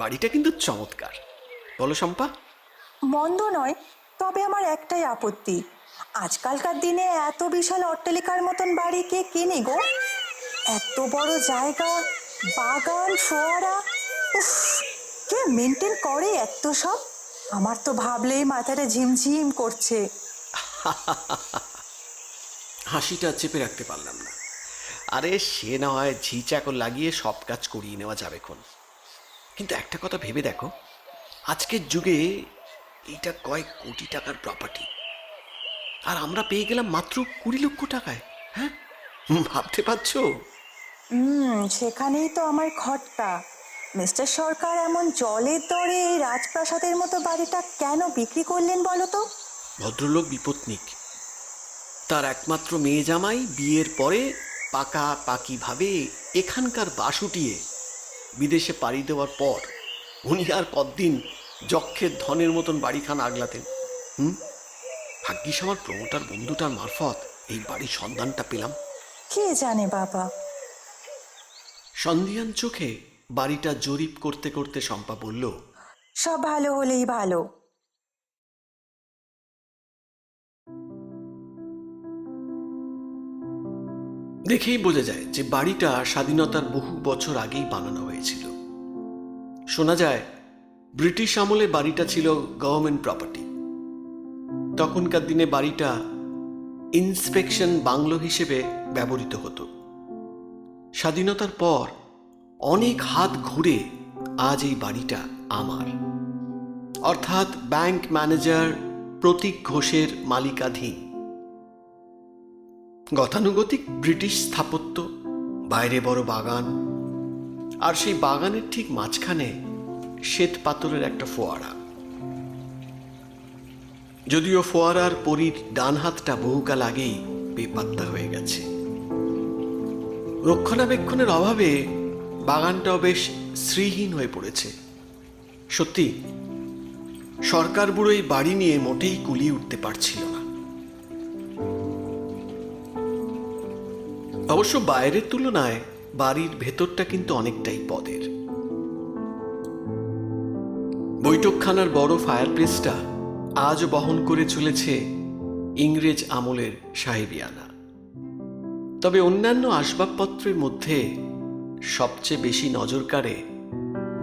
বাড়িটা কিন্তু চমৎকার, বলো শম্পা? মন্দ নয়, তবে আমার একটাই আপত্তি, আজকালকার দিনে এত বিশাল অট্টালিকার মতন বাড়ি কে কেনে গো? এত বড় জায়গা, বাগান, ফোয়ারা, উফ, কে মেনটেন করে এত সব? আমার তো ভাবলেই মাথাটা ঝিমঝিম করছে। হাসিটা চেপে রাখতে পারলাম না। আরে সে না হয় ঝি চাকর লাগিয়ে সব কাজ করিয়ে নেওয়া যাবে খন, কিন্তু একটা কথা ভেবে দেখো, আজকের যুগে এইটা কয়েক কোটি টাকার প্রপার্টি, আর আমরা পেয়ে গেলাম মাত্র 20 লক্ষ টাকায়। হ্যাঁ, ভাবতে পারছো? সেখানেই তো আমার খটকা। মিস্টার সরকার এমন জলের দরে এই রাজপ্রাসাদের মতো বাড়িটা কেন বিক্রি করলেন বলো তো? ভদ্রলোক বিপত্নিক, তার একমাত্র মেয়ে জামাই বিয়ের পরে পাকাপাকিভাবে এখানকার বাসুটিয়ে বিদেশে পাড়ি দেওয়ার পর উনি আর কতদিন যক্ষের ধনের মতন বাড়িখান আগলাতেন। ভাগ্যিস আমার প্রমোটার বন্ধুটার মারফত এই বাড়ির সন্ধানটা পেলাম। কে জানে বাবা। সন্ধিয়ান চোখে বাড়িটা জরিপ করতে করতে শম্পা বলল, সব ভালো হলেই ভালো। দেখেই বোঝা যায় যে বাড়িটা স্বাধীনতার বহু বছর আগেই বানানো হয়েছিল। শোনা যায় ব্রিটিশ আমলে বাড়িটা ছিল গভর্নমেন্ট প্রপার্টি। তখনকার দিনে বাড়িটা ইন্সপেকশন বাংলো হিসেবে ব্যবহৃত হতো। স্বাধীনতার পর অনেক হাত ঘুরে আজ এই বাড়িটা আমার, অর্থাৎ ব্যাংক ম্যানেজার প্রতীক ঘোষের মালিকাধীন। গতানুগতিক ব্রিটিশ স্থাপত্য, বাইরে বড় বাগান, আর সেই বাগানের ঠিক মাঝখানে শ্বেত পাথরের একটা ফোয়ারা। যদিও ফোয়ারার পরীর ডান হাতটা বহুকাল আগেই বেপাত্তা হয়ে গেছে। রক্ষণাবেক্ষণের অভাবে বাগানটাও বেশ শ্রীহীন হয়ে পড়েছে। সত্যি, সরকার বুড়ো এই বাড়ি নিয়ে মোটেই কুলিয়ে উঠতে পারছিল না। অবশ্য বাইরের তুলনায় বাড়ির ভেতরটা কিন্তু অনেকটাই পদের। বৈঠকখানার বড় ফায়ারপ্লেসটা আজও বহন করে চলেছে ইংরেজ আমলের সাহেবিয়ানা। তবে অন্যান্য আসবাবপত্রের মধ্যে সবচেয়ে বেশি নজর কাড়ে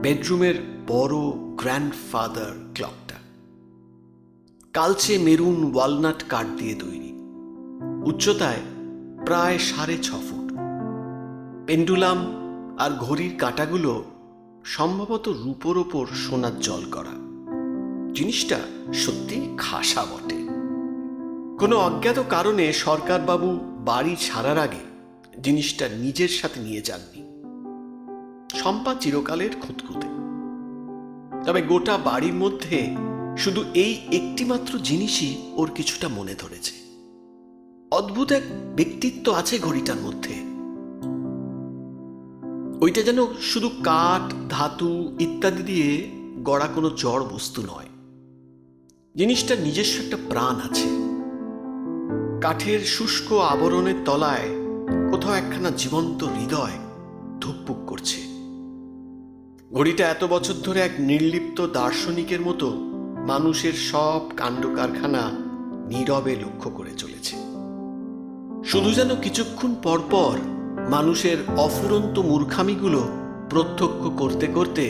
বেডরুমের বড় গ্র্যান্ডফাদার ক্লকটা। কালচে মেরুন ওয়ালনাট কাঠ দিয়ে তৈরি, উচ্চতায় প্রায় 6.5 ফুট। পেন্ডুলাম আর ঘড়ির কাঁটাগুলো সম্ভবত রূপোর ওপর সোনার জল করা। জিনিসটা সত্যি খাসা বটে। কোনো অজ্ঞাত কারণে সরকারবাবু বাড়ি ছাড়ার আগে জিনিসটা নিজের সাথে নিয়ে যাননি। শম্পা চিরকালের খুঁতখুঁতে। তবে গোটা বাড়ির মধ্যে শুধু এই একটিমাত্র জিনিসই ওর কিছুটা মনে ধরেছে। অদ্ভুত এক ব্যক্তিত্ব আছে ঘড়িটার মধ্যে। ওইটা যেন শুধু কাঠ, ধাতু ইত্যাদি দিয়ে গড়া কোনো জড় বস্তু নয়। জিনিসটার নিজস্ব একটা প্রাণ আছে। কাঠের শুষ্ক আবরণের তলায় কোথাও একখানা জীবন্ত হৃদয় ধুকপুক করছে। ঘড়িটা এত বছর ধরে এক নির্লিপ্ত দার্শনিকের মতো মানুষের সব কাণ্ড কারখানা নীরবে লক্ষ্য করে চলেছে। শুধু যেন কিছুক্ষণ পর পর মানুষের অফুরন্ত মূর্খামিগুলো প্রত্যক্ষ করতে করতে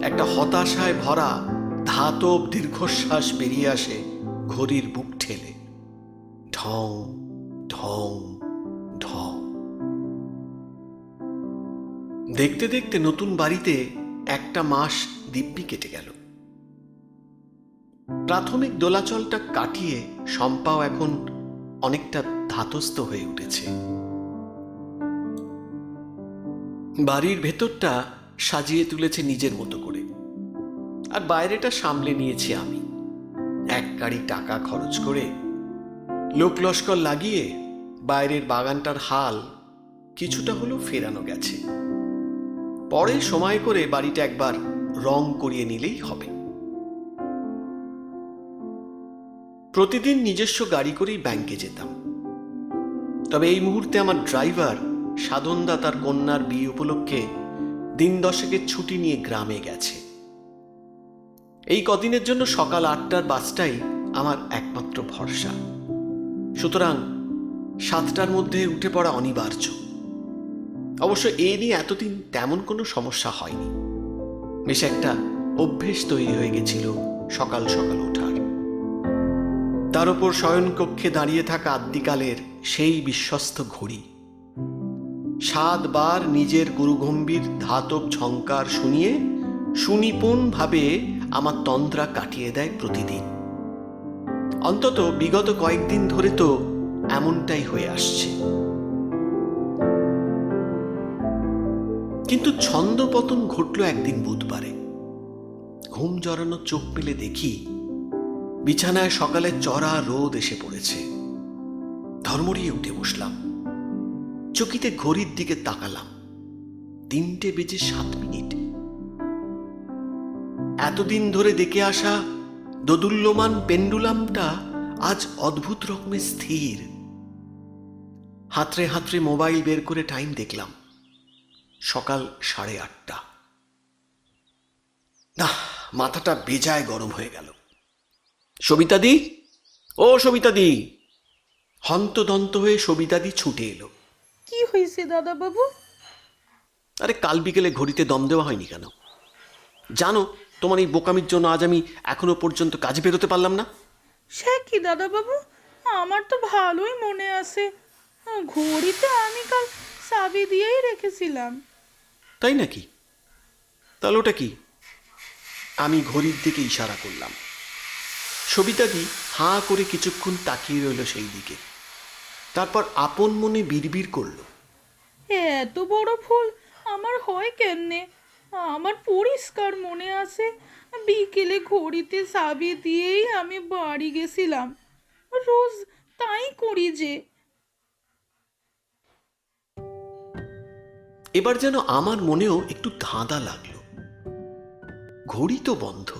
একটা হতাশায় ভরা ধাতব দীর্ঘশ্বাস বেরিয়ে আসে ঘড়ির বুক ঠেলে। ঢং ঢং ঢং। দেখতে দেখতে নতুন বাড়িতে একটা মাস দিব্যি কেটে গেল। প্রাথমিক দোলাচলটা কাটিয়ে শম্পাও এখন অনেকটা ধাতস্থ হয়ে উঠেছে। বাড়ির ভেতরটা সাজিয়ে তুলেছে নিজের মতো করে, আর বাইরেটা সামলে নিয়েছি আমি। এক গাড়ি টাকা খরচ করে লোক লস্কর লাগিয়ে বাইরের বাগানটার হাল কিছুটা হলেও ফেরানো গেছে। পরে সময় করে বাড়িটা একবার রং করিয়ে নিলেই হবে। প্রতিদিন নিজস্ব গাড়ি করেই ব্যাংকে যেতাম। তবে এই মুহূর্তে আমার ড্রাইভার সাধনদা তার কন্যার বিয়ে উপলক্ষে দিন 10 ছুটি নিয়ে গ্রামে গেছে। এই কদিনের জন্য সকাল 8টার বাসটাই আমার একমাত্র ভরসা। সুতরাং 7টার মধ্যে উঠে পড়া অনিবার্য। অবশ্য এ নিয়ে এতদিন তেমন কোনো সমস্যা হয়নি। বেশ একটা অভ্যেস তৈরি হয়ে গেছিল সকাল সকাল ওঠার। তার উপর শয়নকক্ষে দাঁড়িয়ে থাকা আদ্যিকালের সেই বিশ্বস্ত ঘড়ি 7 বার নিজের গুরুগম্ভীর ধাতব ঝঙ্কার শুনিয়ে সুনিপুণভাবে আমার তন্দ্রা কাটিয়ে দেয় প্রতিদিন। অন্তত বিগত কয়েকদিন ধরে তো এমনটাই হয়ে আসছে। কিন্তু ছন্দপতন ঘটল একদিন বুধবারে। ঘুম জড়ানো চোখ মেলে দেখি বিছানায় সকালে চড়া রোদ এসে পড়েছে। ধর্মড়িয়ে উঠে বসলাম। চকিতে ঘড়ির দিকে তাকালাম। 3:07। এতদিন ধরে দেখে আসা দোদুল্যমান পেন্ডুলামটা আজ অদ্ভুত রকমের স্থির। হাতড়ে হাতড়ে মোবাইল বের করে টাইম দেখলাম, সকাল 8:30। না, মাথাটা বেজায় গরম হয়ে গেল। সবিতাদি, ও সবিতাদি! হন্তদন্ত হয়ে সবিতাদি ছুটে এলো। কি হয়েছে দাদা বাবু? আরে, কাল বিকেলে ঘড়িতে দম দেওয়া হয়নি কেন? জানো, তোমার এই বোকামির জন্য আজ আমি এখনো পর্যন্ত কাজে বেরোতে পারলাম না। সে কি দাদা বাবু, আমার তো ভালোই মনে আছে, ঘড়িতে আমি কাল চাবি দিয়েই রেখেছিলাম। তাই নাকি? তাহলে ওটা কি? আমি ঘড়ির দিকে ইশারা করলাম। সবিতাদি হাঁ করে কিছুক্ষণ তাকিয়ে রইল সেই দিকে। তারপর আপন মনে বিড়বিড় করল, এত বড় ভুল আমার হয় কেমনে? আমার পরিষ্কার মনে আছে, বিকেলে ঘড়িতে চাবি দিয়েই আমি বাড়ি গেছিলাম। রোজ তাই করি যে। এবার যেন আমার মনেও একটু ধাঁধা লাগলো। ঘড়ি তো বন্ধ,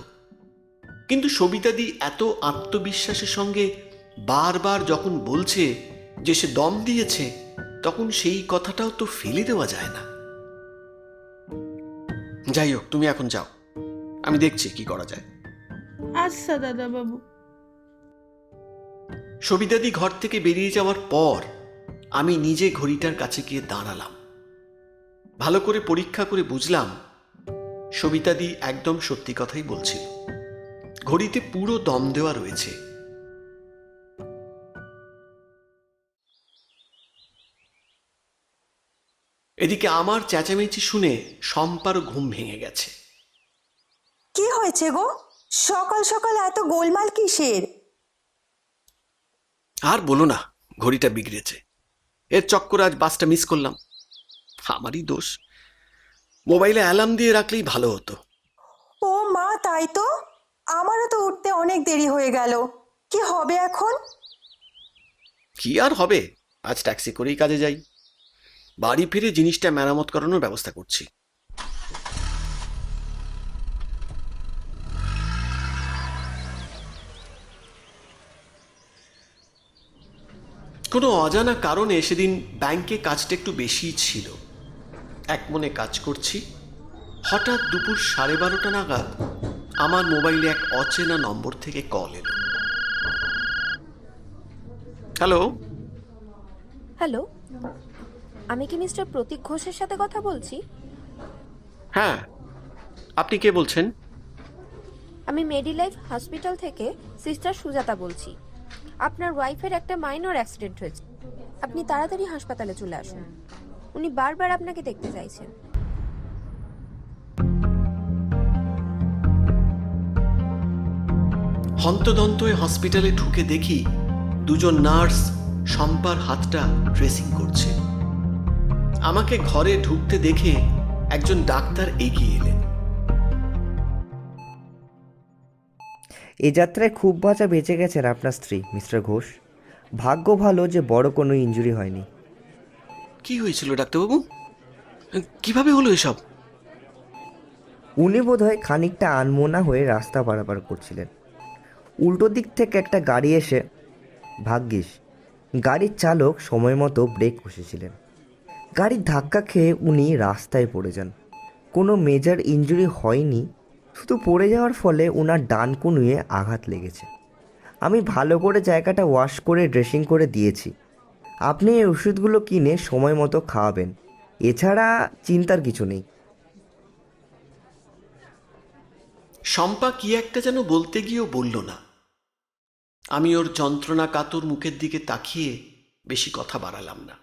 কিন্তু সবিতাদি এত আত্মবিশ্বাসের সঙ্গে বারবার যখন বলছে যে সে দম দিয়েছে, তখন সেই কথাটাও তো ফেলে দেওয়া যায় না। যাই হোক, তুমি এখন যাও, আমি দেখছি কি করা যায়। আচ্ছা দাদা বাবু। সবিতাদি ঘর থেকে বেরিয়ে যাওয়ার পর আমি নিজে ঘড়িটার কাছে গিয়ে দাঁড়ালাম। ভালো করে পরীক্ষা করে বুঝলাম সবিতাদি একদম সত্যি কথাই বলছিল। ঘড়িতে পুরো দম দেওয়া রয়েছে। এদিকে আমার চেঁচামেচি শুনে শম্পারও ঘুম ভেঙে গেছে। কি হয়েছে গো? সকাল সকাল এত গোলমাল কিসের? আর বলো না, ঘড়িটা বিগড়েছে। এর চক্করে আজ বাসটা মিস করলাম। আমারই দোষ। মোবাইলে অ্যালার্ম দিয়ে রাখলেই ভালো হতো। ও মা, তাই তো। আমারও তো উঠতে অনেক দেরি হয়ে গেল। কি হবে এখন? কি আর হবে, আজ ট্যাক্সি করেই কাজে যাই। বাড়ি ফিরে জিনিসটা মেরামত করানোর ব্যবস্থা করছি। কোনো অজানা কারণে সেদিন ব্যাংকে কাজটা একটু বেশিই ছিল। এক মনে কাজ করছি, হঠাৎ দুপুর 12:30 নাগাদ আমার মোবাইলে এক অচেনা নম্বর থেকে কল এলো। হ্যালো। হ্যালো, আমি কি মিস্টার প্রতীক ঘোষের সাথে কথা বলছি? হ্যাঁ, আপনি কে বলছেন? আমি মেডিলাইফ হসপিটাল থেকে সিস্টার সুজাতা বলছি। আপনার ওয়াইফের একটা মাইনর অ্যাক্সিডেন্ট হয়েছে, আপনি তাড়াতাড়ি হাসপাতালে চলে আসুন। উনি বারবার আপনাকে দেখতে চাইছেন। হন্তদন্ত হয়ে হসপিটালে ঢুকে দেখি দুজন নার্স শম্পার হাতটা ড্রেসিং করছে। আমাকে ঘরে ঢুকতে দেখে একজন ডাক্তার এগিয়ে এলেন। এ যাত্রায় খুব বাঁচা বেঁচে গেছেন আপনার স্ত্রী মিস্টার ঘোষ। ভাগ্য ভালো যে বড় কোনো ইনজুরি হয়নি। কি হয়েছিল ডাক্তারবাবু? কিভাবে হলো এসব? উনি বোধহয় খানিকটা আনমনা হয়ে রাস্তা পারাপার করছিলেন। উল্টো দিক থেকে একটা গাড়ি এসে, ভাগ্যিস গাড়ির চালক সময় মতো ব্রেক কষেছিলেন। গাড়ির ধাক্কা খেয়ে উনি রাস্তায় পড়ে যান। কোনো মেজর ইনজুরি হয়নি, শুধু পড়ে যাওয়ার ফলে ওনার ডান কনুয়ে আঘাত লেগেছে। আমি ভালো করে জায়গাটা ওয়াশ করে ড্রেসিং করে দিয়েছি। আপনি এই ওষুধগুলো কিনে সময় মতো খাওয়াবেন, এছাড়া চিন্তার কিছু নেই। শম্পা কি একটা যেন বলতে গিয়েও বলল না। আমি ওর যন্ত্রণা কাতর মুখের দিকে তাকিয়ে বেশি কথা বাড়ালাম না।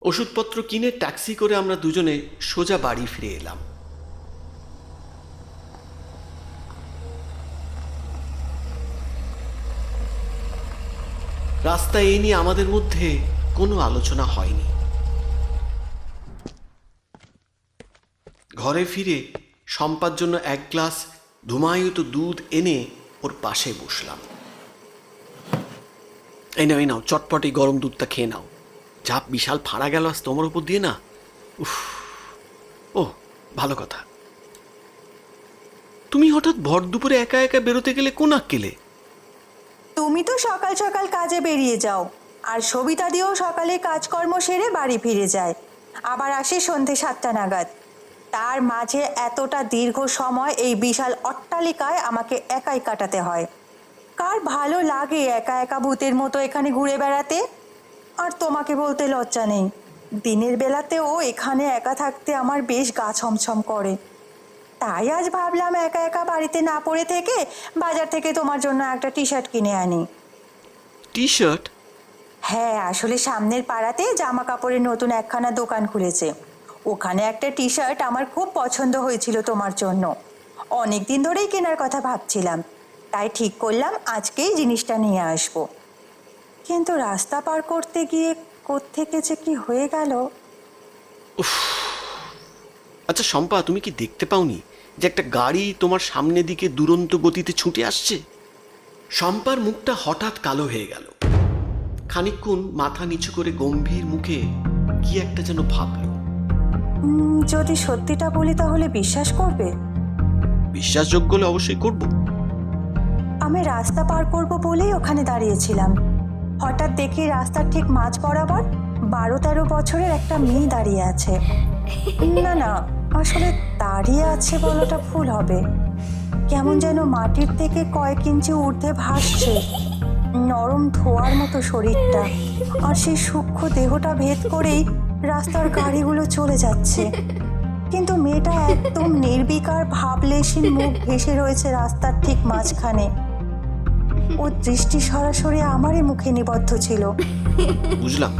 ওষুধপত্র কিনে ট্যাক্সি করে আমরা দুজনে সোজা বাড়ি ফিরে এলাম। রাস্তায় এই নিয়ে আমাদের মধ্যে কোনো আলোচনা হয়নি। ঘরে ফিরে শম্পার জন্য এক গ্লাস ধুমায়িত দুধ এনে ওর পাশে বসলাম। এই নাও চটপটি গরম দুধটা খেয়ে নাও। যা বিশাল ফাঁড়া গেল আজ তোমার উপর দিয়ে না। উফ, ও ভালো কথা। তুমি হঠাৎ ভর দুপুরে একা একা বেরোতে গেলে কোন আক্কেলে? তুমি তো সকাল সকাল কাজে বেরিয়ে যাও, আর সবিতা দিয়েও সকালে কাজকর্ম সেরে বাড়ি ফিরে যায়, আবার আসে সন্ধে 7টা নাগাদ। তার মাঝে এতটা দীর্ঘ সময় এই বিশাল অট্টালিকায় আমাকে একাই কাটাতে হয়। কার ভালো লাগে একা একা ভূতের মতো এখানে ঘুরে বেড়াতে? আর তোমাকে বলতে লজ্জা নেই, দিনের বেলাতেও এখানে একা থাকতে আমার বেশ গা ছমছম করে। তাই আজ ভাবলাম একা একা বাড়িতে না পড়ে থেকে বাজার থেকে তোমার জন্য একটা টি শার্ট কিনে আনি। T shirt? হ্যাঁ, আসলে সামনের পাড়াতে জামা কাপড়ের নতুন একখানা দোকান খুলেছে। ওখানে একটা টি শার্ট আমার খুব পছন্দ হয়েছিল তোমার জন্য। অনেক দিন ধরেই কেনার কথা ভাবছিলাম, তাই ঠিক করলাম আজকেই জিনিসটা নিয়ে আসব। কিন্তু রাস্তা পার করতে গিয়ে কোত্থেকে যে কি হয়ে গেল। আচ্ছা শম্পা, তুমি কি দেখতে পাওনি যে একটা গাড়ি তোমার সামনের দিকে দুরন্ত গতিতে ছুটে আসছে? শম্পার মুখটা হঠাৎ কালো হয়ে গেল। খানিকক্ষণ মাথা নিচু করে গম্ভীর মুখে কি একটা যেন ভাবল। যদি সত্যিটা বলি তাহলে বিশ্বাস করবে? বিশ্বাসযোগ্য হলে অবশ্যই করব। আমি রাস্তা পার করব বলেই ওখানে দাঁড়িয়েছিলাম। হঠাৎ দেখি রাস্তার ঠিক মাঝ বরাবর 12-13 বছরের একটা মেয়ে দাঁড়িয়ে আছে। না, আসলে দাঁড়িয়ে আছে বলাটা ভুল হবে। কেমন যেন মাটির থেকে কয়েক ইঞ্চি ঊর্ধ্বে ভাসছে, নরম ধোয়ার মতো শরীরটা, আর সেই সূক্ষ্ম দেহটা ভেদ করেই রাস্তার গাড়িগুলো চলে যাচ্ছে। কিন্তু মেয়েটা একদম নির্বিকার ভাবলেশীন মুখ ভেসে রয়েছে রাস্তার ঠিক মাঝখানে। ওর দৃষ্টি সরাসরি আমারই মুখে নিবদ্ধ ছিল। বুঝলাম।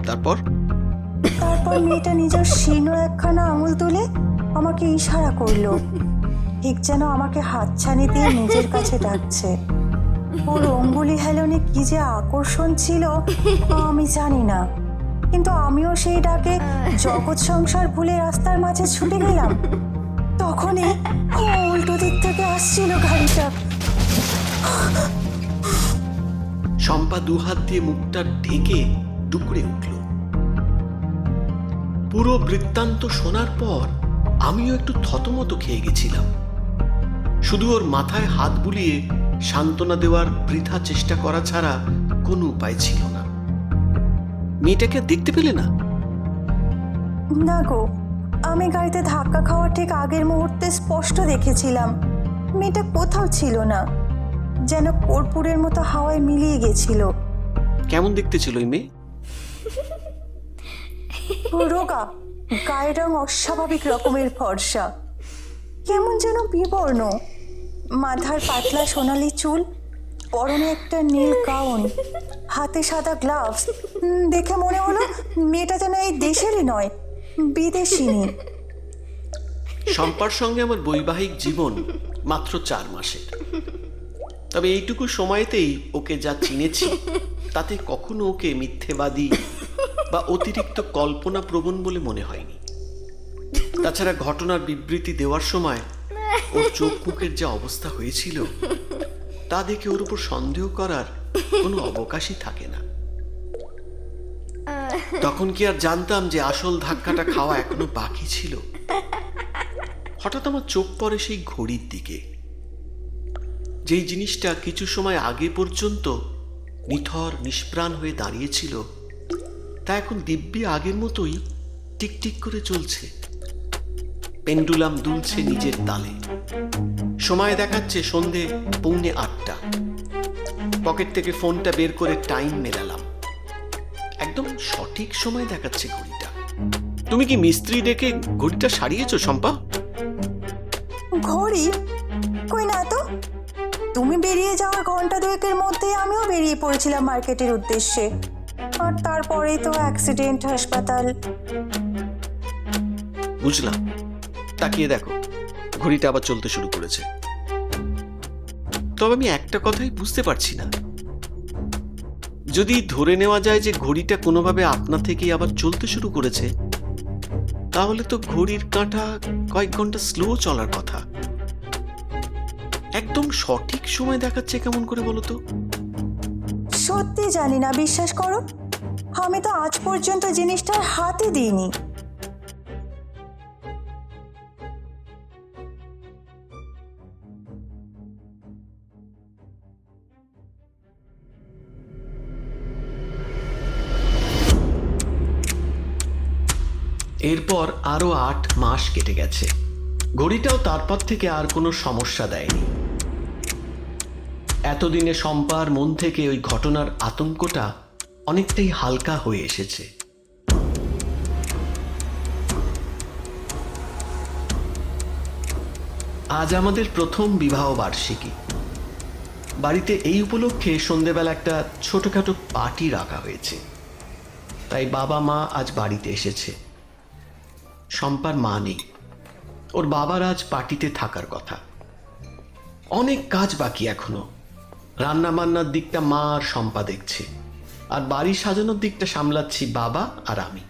তারপর মেয়েটা নিজের শীর্ণ একখানা আঙুল তুলে আমাকে ইশারা করলো, ঠিক যেন আমাকে হাতছানি দিয়ে নিজের কাছে ডাকছে। ওর অঙ্গুলি হেলনে কি যে আকর্ষণ ছিল আমি জানি না, কিন্তু আমিও সেই ডাকে জগৎ সংসার ভুলে রাস্তার মাঝে ছুটে গেলাম। তখনই উল্টো দিক থেকে আসছিল গাড়িটা। শম্পা দুহাত দিয়ে মুখটা ঢেকে ডুকরে উঠল। পুরো বৃত্তান্ত শোনার পর আমিও একটু থতমত খেয়ে গেছিলাম। শুধু ওর মাথায় হাত বুলিয়ে সান্ত্বনা দেওয়ার বৃথা চেষ্টা করা ছাড়া কোনো উপায় ছিল না। মেয়েটাকে দেখতে পেলে না? না গো, আমি গাড়িতে ধাক্কা খাওয়ার ঠিক আগের মুহূর্তে স্পষ্ট দেখেছিলাম মেয়েটা কোথাও ছিল না, যেন কর্পূরের মতো হাওয়ায় মিলিয়ে গেছিল। কেমন দেখতে ছিল ওই মেয়ে? রোগা, গায়ের রং অস্বাভাবিক রকমের ফর্সা, কেমন যেন বিবর্ণ, মাথার পাতলা সোনালি চুল, পরনে একটা নীল গাউন, হাতে সাদা গ্লাভস। দেখে মনে হলো মেয়েটা যেন এই দেশেরই নয়, বিদেশিনী। শম্পার সঙ্গে আমার বৈবাহিক জীবন মাত্র 4 মাসের। তবে এইটুকু সময়তেই ওকে যা চিনেছি তাতে কখনো ওকে মিথ্যেবাদী বা অতিরিক্ত কল্পনা প্রবণ বলে মনে হয়নি। তাছাড়া ঘটনার বিবৃতি দেওয়ার সময় ওর চোখ মুখের যে অবস্থা হয়েছিল তা দেখে ওর উপর সন্দেহ করার কোনো অবকাশই থাকে না। তখন কি আর জানতাম যে আসল ধাক্কাটা খাওয়া এখনো বাকি ছিল? হঠাৎ আমার চোখ পড়ে সেই ঘড়ির দিকে। যেই জিনিসটা কিছু সময় আগে পর্যন্ত নিথর নিষ্প্রাণ হয়ে দাঁড়িয়েছিল তা এখন দিব্যি আগের মতোই টিকটিক করে চলছে। পেন্ডুলাম দুলছে নিজের তালে। সময় দেখাচ্ছে সন্ধে 7:45। পকেট থেকে ফোনটা বের করে টাইম মেলালাম, একদম সঠিক সময় দেখাচ্ছে ঘড়িটা। তুমি কি মিস্ত্রি ডেকে ঘড়িটা সারিয়েছো শম্পা? ঘড়ি? কই না তো। তুমি বেরিয়ে যাওয়ার ঘন্টা দুয়েকের মধ্যে আমিও বেরিয়ে পড়েছিলাম মার্কেটের উদ্দেশ্যে, আর তারপরেই তো অ্যাক্সিডেন্ট, হাসপাতাল। বুঝলাম। তাকিয়ে দেখো, ঘড়িটা আবার চলতে শুরু করেছে। তবে আমি একটা কথাই বুঝতে পারছি না, যদি ধরে নেওয়া যায় যে ঘড়িটা কোনোভাবে আপনা থেকেই আবার চলতে শুরু করেছে, তাহলে তো ঘড়ির কাঁটা কয়েক ঘন্টা স্লো চলার কথা। একদম সঠিক সময় দেখাচ্ছে কেমন করে বলো তো? সত্যি জানি না, বিশ্বাস করো, আমি তো আজ পর্যন্ত জিনিসটার হাতে দিইনি। এরপর আরো 8 মাস কেটে গেছে। ঘড়িটাও তারপর থেকে আর কোনো সমস্যা দেয়নি। এতদিনে শম্পার মন থেকে ওই ঘটনার আতঙ্কটা অনেকটাই হালকা হয়ে এসেছে। আজ আমাদের প্রথম বিবাহ বার্ষিকী। বাড়িতে এই উপলক্ষে সন্ধেবেলা একটা ছোটখাটো পার্টি রাখা হয়েছে, তাই বাবা মা আজ বাড়িতে এসেছে। শম্পার মা নেই, ওর বাবার আজ পার্টিতে থাকার কথা। অনেক কাজ বাকি এখনো। রান্না বান্নার দিকটা মা আর শম্পা দেখছে, আর বাড়ি সাজানোর দিকটা সামলাচ্ছি বাবা আর আমি।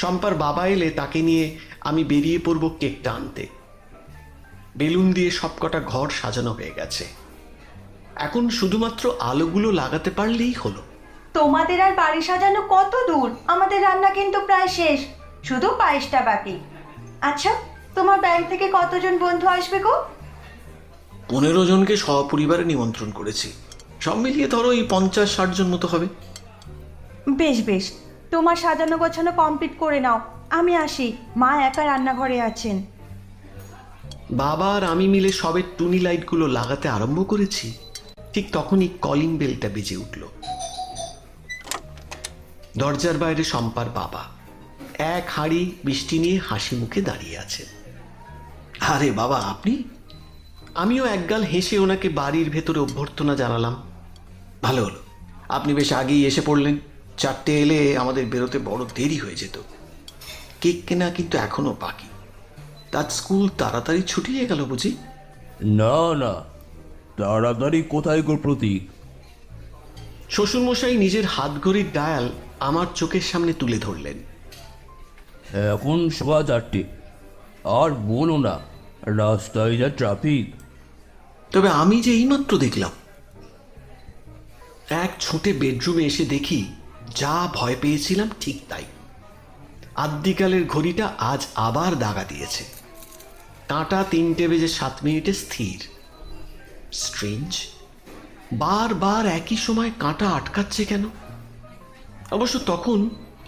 শম্পার বাবা এলে তাকে নিয়ে আমি বেরিয়ে পড়ব কেকটা আনতে। বেলুন দিয়ে সবকটা ঘর সাজানো হয়ে গেছে, এখন শুধুমাত্র আলোগুলো লাগাতে পারলেই হলো। তোমাদের আর বাড়ি সাজানো কত দূর? আমাদের রান্না কিন্তু প্রায় শেষ, শুধু পায়েসটা বাকি। আচ্ছা, তোমার ব্যাংক থেকে কতজন বন্ধু আসবে গো? 15 জনকে সপরিবারে নিমন্ত্রণ করেছি। সব মিলিয়ে ধরো এই 50-60 জন মতো হবে। বেশ বেশ, তোমার সাজানো গোছানো কমপ্লিট করে নাও, আমি আসি। মা একা রান্নাঘরে আছেন। বাবা আর আমি মিলে সবে টুনি লাইটগুলো লাগাতে আরম্ভ করেছি, ঠিক তখনই কলিং বেলটা বেজে উঠল। দরজার বাইরে শম্পার বাবা এক হাঁড়ি বৃষ্টি নিয়ে হাসি মুখে দাঁড়িয়ে আছে। আরে বাবা, আপনি? আমিও একগাল হেসে ওনাকে বাড়ির ভেতরে অভ্যর্থনা জানালাম। ভালো হলো, আপনি বেশ আগেই এসে পড়লেন। 4টে এলে আমাদের বেরোতে বড় দেরি হয়ে যেত। কেক কেনা কিন্তু এখনো বাকি। তার স্কুল তাড়াতাড়ি ছুটিয়ে গেল বুঝি? না না, তাড়াতাড়ি কোথায় গো প্রতীক? শ্বশুরমশাই নিজের হাতঘড়ির ডায়াল আমার চোখের সামনে তুলে ধরলেন। এখন 4:15। আর বলো না, রাস্তায় যা ট্রাফিক। তবে আমি যে এইমাত্র দেখলাম। এক ছুটে বেডরুমে এসে দেখি যা ভয় পেয়েছিলাম ঠিক তাই। আদ্যিকালের ঘড়িটা আজ আবার দাগা দিয়েছে। কাঁটা 3:07 স্থির। স্ট্রেঞ্জ, বারবার একই সময় কাঁটা আটকাচ্ছে কেন? অবশ্য তখন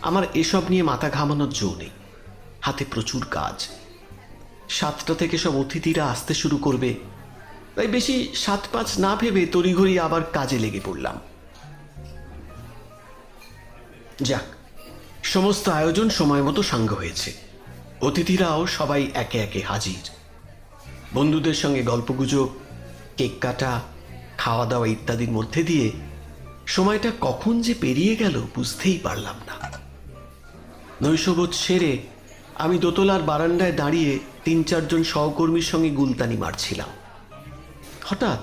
আমার এসব নিয়ে মাথা ঘামানোর জো নেই, হাতে প্রচুর কাজ। 7টা থেকে সব অতিথিরা আসতে শুরু করবে, তাই বেশি 7-5 না ভেবে তড়িঘড়ি আবার কাজে লেগে পড়লাম। যাক, সমস্ত আয়োজন সময় মতো সাঙ্গ হয়েছে। অতিথিরাও সবাই একে একে হাজির। বন্ধুদের সঙ্গে গল্পগুজব, কেক কাটা, খাওয়া দাওয়া ইত্যাদির মধ্যে দিয়ে সময়টা কখন যে পেরিয়ে গেল বুঝতেই পারলাম না। নৈশবোধ সেরে আমি দোতলার বারান্দায় দাঁড়িয়ে 3-4 জন সহকর্মীর সঙ্গে গুলতানি মারছিলাম। হঠাৎ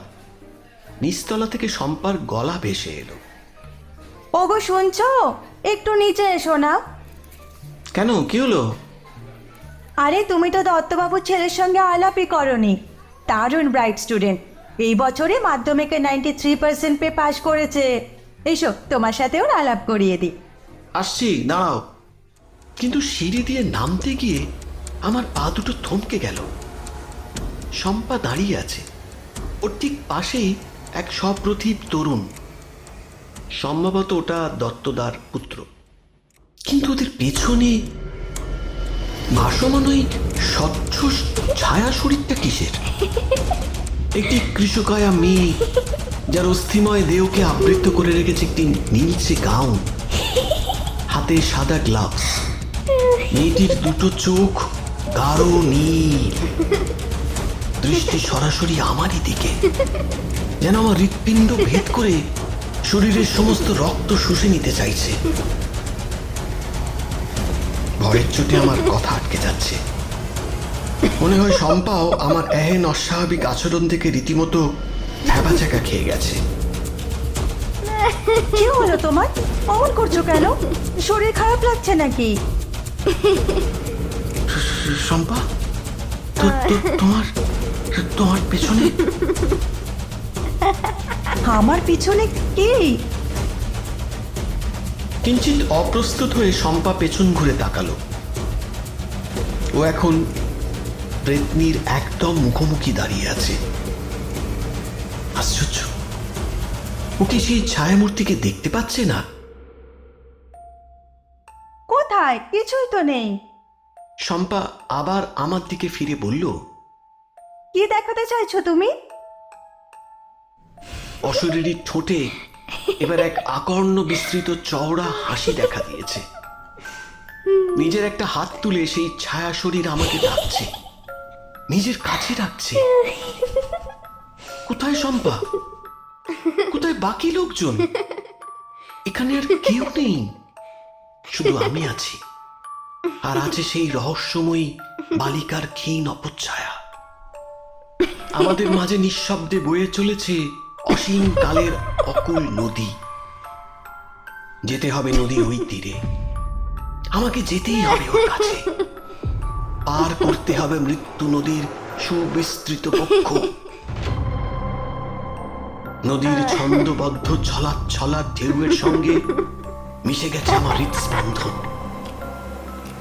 নিচতলা থেকে শম্পার গলা ভেসে এলো। ওগো শুনছো? একটু নিচে এসো না। কেন, কি হলো? আরে তুমি তো দত্তবাবুর ছেলের সঙ্গে আলাপই করনি। দারুণ ব্রাইট স্টুডেন্ট, এই বছরে মাধ্যমিকে 93% পেয়ে পাশ করেছে। এসো, তোমার সাথেও আলাপ করিয়ে দিই। আসছি, দাঁড়াও। কিন্তু সিঁড়ি দিয়ে নামতে গিয়ে আমার পা দুটো থমকে গেল। শম্পা দাঁড়িয়ে আছে, ওর ঠিক পাশেই এক সপ্রতিভ তরুণ। সম্ভবত ওটা দত্তদার পুত্র, কিন্তু ওদের পেছনে ভাসমান ওই স্বচ্ছ ছায়া শরীরটা কিসের? একটি কৃষকায়া মেয়ে, যার অস্থিময় দেহকে আবৃত করে রেখেছে একটি নীলচে গাউন, হাতে সাদা গ্লাভস। মেয়েটির দুটো চোখ গাঢ় নীল, দৃষ্টি সরাসরি আমারই দিকে, যেন আমার হৃৎপিণ্ড ভেদ করে শরীরের সমস্ত রক্ত শুষে নিতে চাইছে। ভয়ের চোটে আমার কথা আটকে যাচ্ছে। মনে হয় শম্পাও আমার এহেন অস্বাভাবিক আচরণ থেকে রীতিমতো ভ্যাবাচ্যাকা খেয়ে গেছে। কি হলো তোমার? অমন করছো কেন? শরীর খারাপ লাগছে নাকি? শম্পা, তোমার তোমার পেছনে? আমার পিছনে কি? কিঞ্চিত অপ্রস্তুত হয়ে শম্পা পেছন ঘুরে তাকালো। ও এখন প্রেতনির একদম মুখোমুখি দাঁড়িয়ে আছে। আশ্চর্য, ও কি সেই ছায়ামূর্তিকে দেখতে পাচ্ছে না? কোথায়? কিছুই তো নেই। শম্পা আবার আমার দিকে ফিরে বলল, কি দেখাতে চাইছো তুমি? অশরীরী ঠোঁটে এবার এক আকর্ণ বিস্তৃত চওড়া হাসি দেখা দিয়েছে। নিজের একটা হাত তুলে সেই ছায়া শরীর আমাকে ডাকছে, নিজের কাছে ডাকছে। কোথায় শম্পা? কোথায় বাকি লোকজন? এখানে আর কেউ নেই, শুধু আমি আছি। আর আছে সেই রহস্যময়ী বালিকার ক্ষীণ অপচ্ছায়া। আমাদের মাঝে নিঃশব্দে বয়ে চলেছে অসীম কালের অকুল নদী। যেতে হবে নদীর ওই তীরে, আমাকে যেতেই হবে ওর কাছে। পার করতে হবে মৃত্যু নদীর সুবিস্তৃত পক্ষ। নদীর ছন্দবদ্ধ ছলাৎ ঢেউয়ের সঙ্গে মিশে গেছে আমার হৃৎস্পন্দন,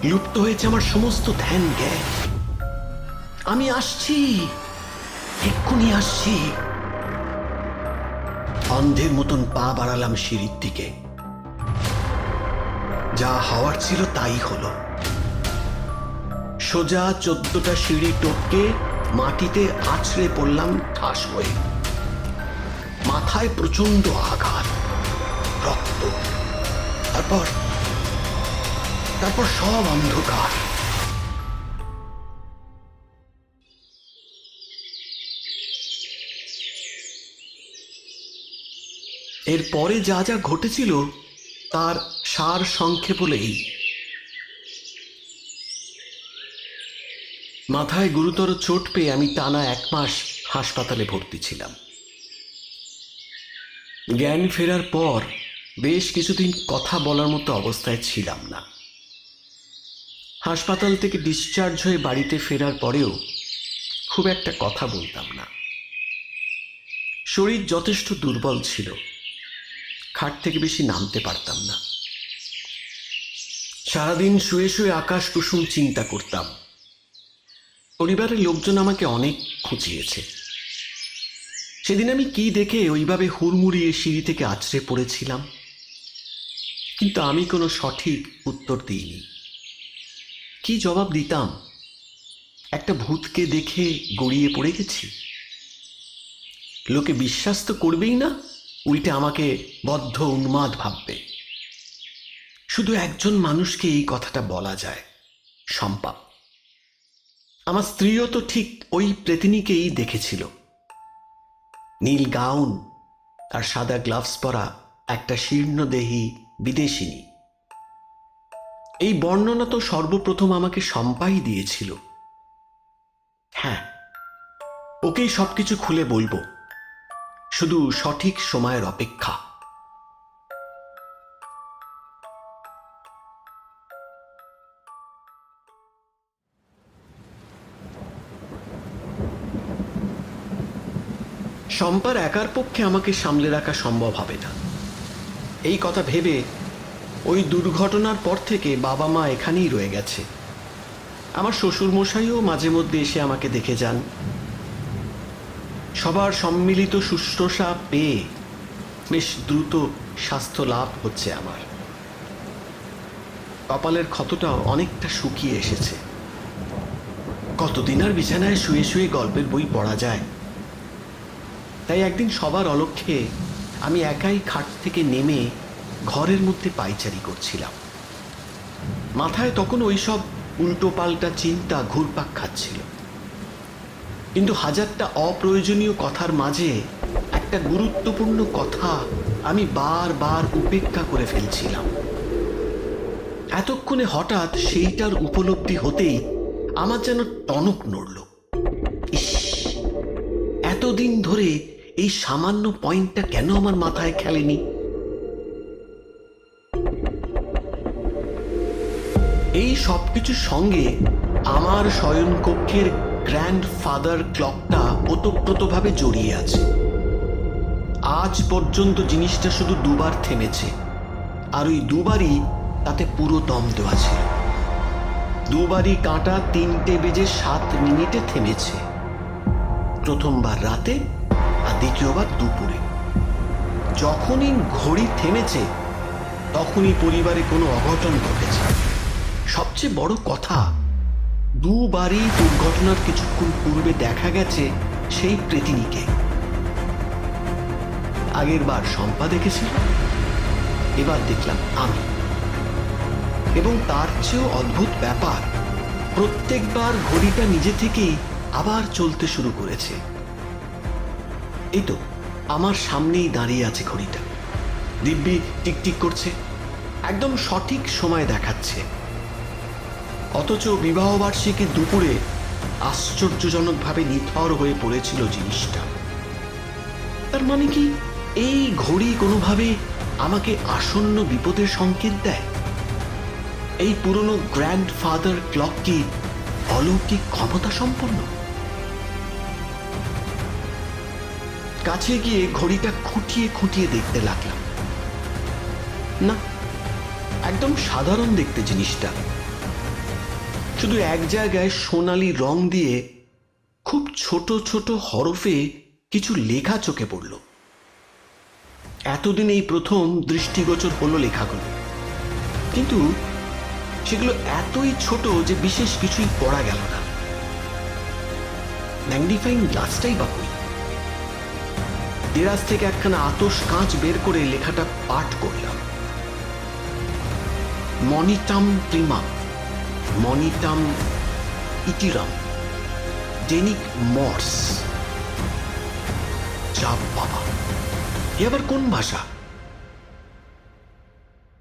লুপ্ত হয়েছে আমার সমস্ত ধ্যান জ্ঞান। আমি আসছি, এক্ষুনি আসছি। অন্ধের মতন পা বাড়ালাম সিঁড়ির দিকে। যা হওয়ার ছিল তাই হলো। সোজা 14টা সিঁড়ি টপকে মাটিতে আছড়ে পড়লাম ঠাস হয়ে। মাথায় প্রচন্ড আঘাত, রক্ত, তারপর সব অন্ধকার। এরপরে যা যা ঘটেছিল তার সার সংক্ষেপ হলো এই। মাথায় গুরুতর চোট পেয়ে আমি টানা 1 মাস হাসপাতালে ভর্তি ছিলাম। জ্ঞান ফেরার পর বেশ কিছুদিন কথা বলার মতো অবস্থায় ছিলাম না। হাসপাতাল থেকে ডিসচার্জ হয়ে বাড়িতে ফেরার পরেও খুব একটা কথা বলতাম না। শরীর যথেষ্ট দুর্বল ছিল, খাট থেকে বেশি নামতে পারতাম না। সারাদিন শুয়ে শুয়ে আকাশ কুসুম চিন্তা করতাম। পরিবারের লোকজন আমাকে অনেক খুঁজিয়েছে। সেদিন আমি কি দেখে ওইভাবে হুড়মুড়িয়ে সিঁড়ি থেকে আছড়ে পড়েছিলাম, কিন্তু আমি কোনো সঠিক উত্তর দিইনি। কি জবাব দিতাম? একটা ভূতকে দেখে গড়িয়ে পড়ে গেছি? লোকে বিশ্বাস তো করবেই না, উল্টে আমাকে বদ্ধ উন্মাদ ভাববে। শুধু একজন মানুষকে এই কথাটা বলা যায়, শম্পা। আমার স্ত্রীও তো ঠিক ওই প্রেতিনীকেই দেখেছিল। নীল গাউন আর সাদা গ্লাভস পরা একটা শীর্ণদেহী বিদেশিনী। এই বর্ণনা তো সর্বপ্রথম আমাকে শম্পাই দিয়েছিল। হ্যাঁ, ওকেই সবকিছু খুলে বলবো, শুধু সঠিক সময়ের অপেক্ষা। শম্পার একার পক্ষে আমাকে সামলে রাখা সম্ভব হবে না, এই কথা ভেবে ওই দুর্ঘটনার পর থেকে বাবা মা এখানেই রয়ে গেছে। আমার শ্বশুরমশাইও মাঝে মধ্যে এসে আমাকে দেখে যান। সবার সম্মিলিত শুশ্রূষা পেয়ে বেশ দ্রুত স্বাস্থ্য লাভ হচ্ছে আমার। কপালের ক্ষতটাও অনেকটা শুকিয়ে এসেছে। কতদিন আর বিছানায় শুয়ে শুয়ে গল্পের বই পড়া যায়? তাই একদিন সবার অলক্ষ্যে আমি একাই খাট থেকে নেমে ঘরের মধ্যে পায়চারি করছিলাম। মাথায় তখন ওইসব উল্টো পাল্টা চিন্তা ঘুরপাক খাচ্ছিল, কিন্তু হাজারটা অপ্রয়োজনীয় কথার মাঝে একটা গুরুত্বপূর্ণ কথা আমি বারবার উপেক্ষা করে ফেলছিলাম। এতক্ষণে হঠাৎ সেইটার উপলব্ধি হতেই আমার যেন টনক নড়ল। ইস, এতদিন ধরে এই সামান্য পয়েন্টটা কেন আমার মাথায় খেলেনি? এই সবকিছুর সঙ্গে আমার শয়নকক্ষের গ্র্যান্ডফাদার ক্লকটা ওতপ্রোতভাবে জড়িয়ে আছে। আজ পর্যন্ত জিনিসটা শুধু দুবার থেমেছে, আর ওই দুবারই তাতে পুরো দম দেওয়া ছিল। দুবারই কাঁটা 3:07 থেমেছে। প্রথমবার রাতে আর দ্বিতীয়বার দুপুরে। যখনই ঘড়ি থেমেছে তখনই পরিবারে কোনো অঘটন ঘটেছে। সবচেয়ে বড় কথা, দুবারই দুর্ঘটনার কিছুক্ষণ পূর্বে দেখা গেছে সেই প্রেতিনীকে। আগের বার শম্পা দেখেছিল, এবার দেখলাম আমি। এবং তার চেয়েও অদ্ভুত ব্যাপার, প্রত্যেকবার ঘড়িটা নিজে থেকেই আবার চলতে শুরু করেছে। এই তো আমার সামনেই দাঁড়িয়ে আছে ঘড়িটা, দিব্যি টিকটিক করছে, একদম সঠিক সময় দেখাচ্ছে। অথচ বিবাহবার্ষিকীর দুপুরে আশ্চর্যজনকভাবে নিথর হয়ে পড়েছিল জিনিসটা। তার মানে কি এই ঘড়ি কোনোভাবে আমাকে আসন্ন বিপদের সংকেত দেয়? এই পুরনো গ্র্যান্ডফাদার ক্লক কি অলৌকিক ক্ষমতা সম্পন্ন? কাছে গিয়ে ঘড়িটা খুঁটিয়ে খুঁটিয়ে দেখতে লাগলাম। না, একদম সাধারণ দেখতে জিনিসটা। শুধু এক জায়গায় সোনালি রং দিয়ে খুব ছোট ছোট হরফে কিছু লেখা চোখে পড়ল। এতদিন এই প্রথম দৃষ্টিগোচর হলো লেখাগুলো, কিন্তু সেগুলো এতই ছোট যে বিশেষ কিছুই পড়া গেল না। ম্যাগনিফাইং গ্লাসটাই বা কই? দেরাজ থেকে একখানা আতশ কাঁচ বের করে লেখাটা পাঠ করলাম। মনিটাম প্রিমাম, মনিটাম ইটিরাম, ডেনিক মর্স। যা বাবা, এ আবার কোন ভাষা?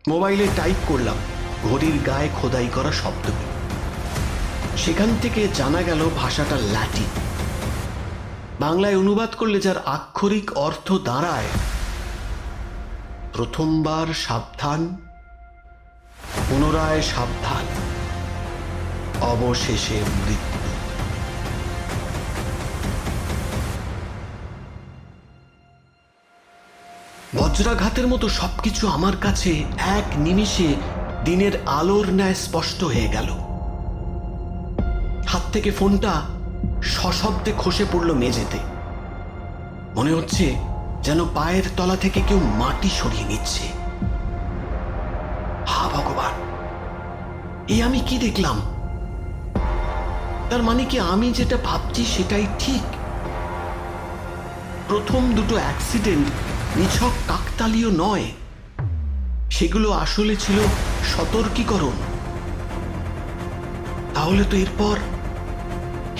মোবাইলে টাইপ করলাম ঘড়ির গায়ে খোদাই করা শব্দগুলো। সেখান থেকে জানা গেল ভাষাটা ল্যাটিন। বাংলায় অনুবাদ করলে যার আক্ষরিক অর্থ দাঁড়ায়, প্রথমবার সাবধান, পুনরায় সাবধান, অবশেষে মৃত্যু। বজ্রাঘাতের মতো সবকিছু আমার কাছে এক নিমিষে দিনের আলোর ন্যায় স্পষ্ট হয়ে গেল। হাত থেকে ফোনটা সশব্দে খসে পড়ল মেঝেতে। মনে হচ্ছে যেন পায়ের তলা থেকে কেউ মাটি সরিয়ে নিচ্ছে। হা ভগবান, এ আমি কি দেখলাম? তার মানে কি আমি যেটা ভাবছি সেটাই ঠিক? প্রথম দুটো অ্যাক্সিডেন্ট নিছক কাকতালীয় নয়, সেগুলো আসলে ছিল সতর্কীকরণ। তাহলে তো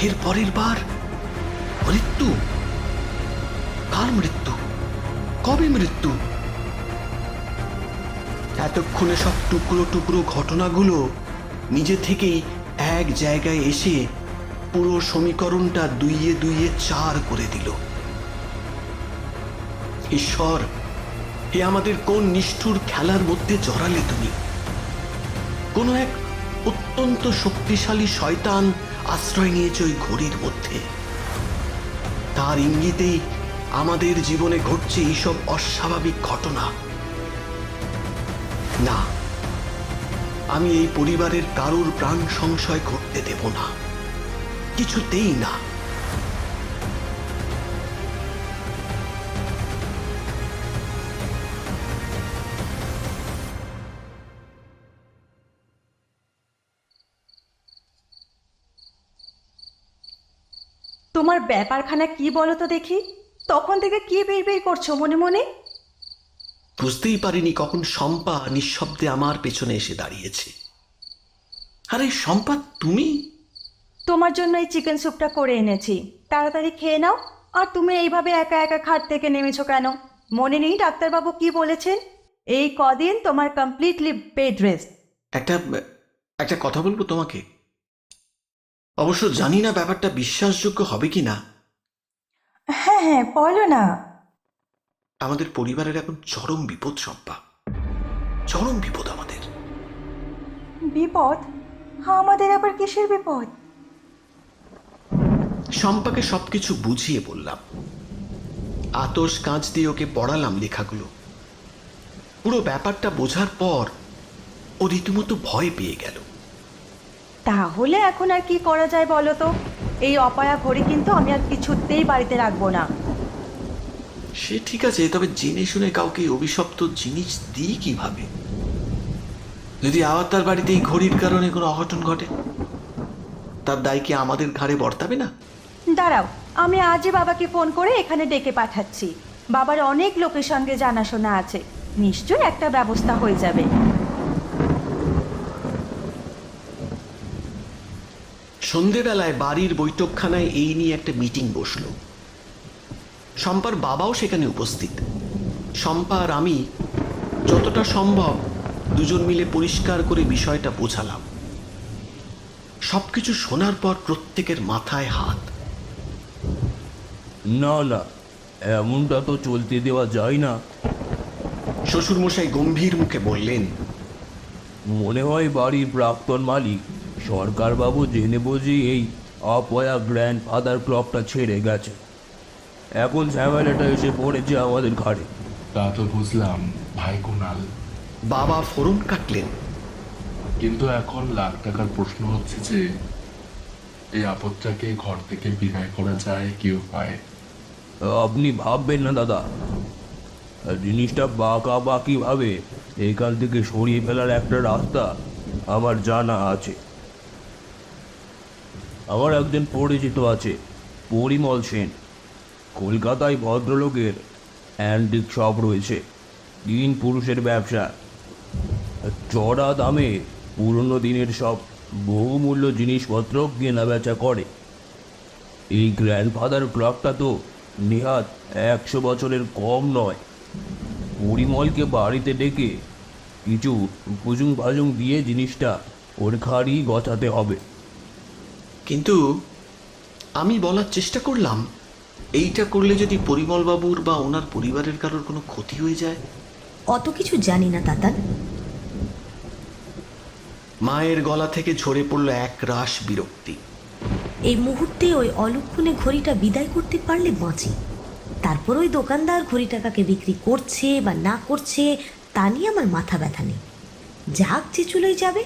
এর পরের বার মৃত্যু। কার মৃত্যু? কবে মৃত্যু? এতক্ষণে সব টুকরো টুকরো ঘটনাগুলো নিজে থেকেই এক জায়গায় এসে পুরো সমীকরণটা 2-2 4 করে দিল। ঈশ্বর, এ আমাদের কোন নিষ্ঠুর খেলার মধ্যে জড়ালে তুমি? কোন এক অত্যন্ত শক্তিশালী শয়তান আশ্রয় নিয়েছে ওই ঘড়ির মধ্যে। তার ইঙ্গিতেই আমাদের জীবনে ঘটছে এইসব অস্বাভাবিক ঘটনা। না, আমি এই পরিবারের কারুর প্রাণ সংশয় ঘটতে দেব না, কিছুতেই না। তোমার ব্যাপারখানা কি বলো তো দেখি? তখন থেকে কি বিড়বিড় করছো মনে মনে? বুঝতেই পারিনি কখন শম্পা নিঃশব্দে আমার পেছনে এসে দাঁড়িয়েছে। আরে শম্পা, তুমি? তোমার জন্য এই চিকেন স্যুপটা করে এনেছি, তাড়াতাড়ি খেয়ে নাও। আর তুমি এইভাবে একা একা খাট থেকে নেমেছো কেন? মনে নেই ডাক্তারবাবু কি বলেছেন? এই কদিন তোমার কমপ্লিটলি বেড রেস্ট। একটা একটা কথা বলবো তোমাকে। অবশ্য জানি না ব্যাপারটা বিশ্বাসযোগ্য হবে কি না। হ্যাঁ হ্যাঁ, বলো না। আমাদের পরিবারের এখন চরম বিপদ শম্পা, চরম বিপদ আমাদের। বিপদ? আমাদের আবার কিসের বিপদ? শম্পাকে সবকিছু বুঝিয়ে বললাম, আতশ কাঁচ দিয়ে ওকে পড়ালাম লেখাগুলো। পুরো ব্যাপারটা বোঝার পর ও রীতিমতো ভয় পেয়ে গেল। তাহলে এখন আর কি করা যায় বলো তো? এই অপায়া ঘড়ি কিন্তু আমি আর কিছুতেই বাড়িতে রাখবো না। সে ঠিক আছে, তবে জেনে শুনে কাউকে অভিশপ্ত জিনিস দিই কিভাবে? যদি আবার তার বাড়িতে এই ঘড়ির কারণে কোনো অঘটন ঘটে, তার দায় কি আমাদের ঘাড়ে বর্তাবে না? দাঁড়াও, আমি আজই বাবাকে ফোন করে এখানে ডেকে পাঠাচ্ছি। বাবার অনেক লোকের সঙ্গে জানাশোনা আছে, নিশ্চয়ই একটা ব্যবস্থা হয়ে যাবে। সন্ধেবেলায় বাড়ির বৈঠকখানায় এই নিয়ে একটা মিটিং বসলো। শম্পার বাবাও সেখানে উপস্থিত। শম্পা আর আমি যতটা সম্ভব দুজন মিলে পরিষ্কার করে বিষয়টা বোঝালাম। সবকিছু শোনার পর প্রত্যেকের মাথায় হাত। না না, এমনটা তো চলতে দেওয়া যায় না। শ্বশুরমশাই গম্ভীর মুখে বললেন, মনে হয় বাড়ির প্রাক্তন মালিক সরকারবাবু জেনে বুঝি এই অপয়া গ্র্যান্ড ফাদার ক্লবটা ছেড়ে গেছে। এখন ঝামেলাটা এসে পড়েছে আমাদের ঘাড়ে। তা তো বুঝলাম ভাই কুণাল, বাবা ফোরন কাটলেন। কিন্তু এখন লাখ টাকার প্রশ্ন হচ্ছে যে এই আপদটাকে ঘর থেকে বিদায় করা যায় কি উপায়? আপনি ভাববেন না দাদা, জিনিসটা বাঁকা বাকিভাবে এখান থেকে সরিয়ে ফেলার একটা রাস্তা আমার জানা আছে। আমার একজন পরিচিত আছে, পরিমল সেন। কলকাতায় ভদ্রলোকের অ্যান্টিক শপ রয়েছে, 3 পুরুষের ব্যবসা। চড়া দামে পুরনো দিনের সব বহুমূল্য জিনিসপত্র কেনা বেচা করে। এই গ্র্যান্ডফাদার ক্লকটা তো নেহাত 100 বছরের কম নয়। পরিমলকে বাড়িতে ডেকে কিছু পুজুং ভাজুং দিয়ে জিনিসটা ওর ঘাড়ি গছাতে হবে। কিন্তু আমি বলার চেষ্টা করলাম, এইটা করলে যদি পরিমলবাবুর বা ওনার পরিবারের কারোর কোনো ক্ষতি হয়ে যায়। অত কিছু জানি না দাদা। মায়ের গলা থেকে ঝরে পড়ল এক রাশ বিরক্তি। এই মুহূর্তে ওই অলক্ষণে ঘড়িটা বিদায় করতে পারলে বাঁচি। তারপর ওই দোকানদার ঘড়ি টাকাকে বিক্রি করছে বা না করছে তা নিয়ে আমার মাথা ব্যথা নেই। যাক যে চলেই যাবে,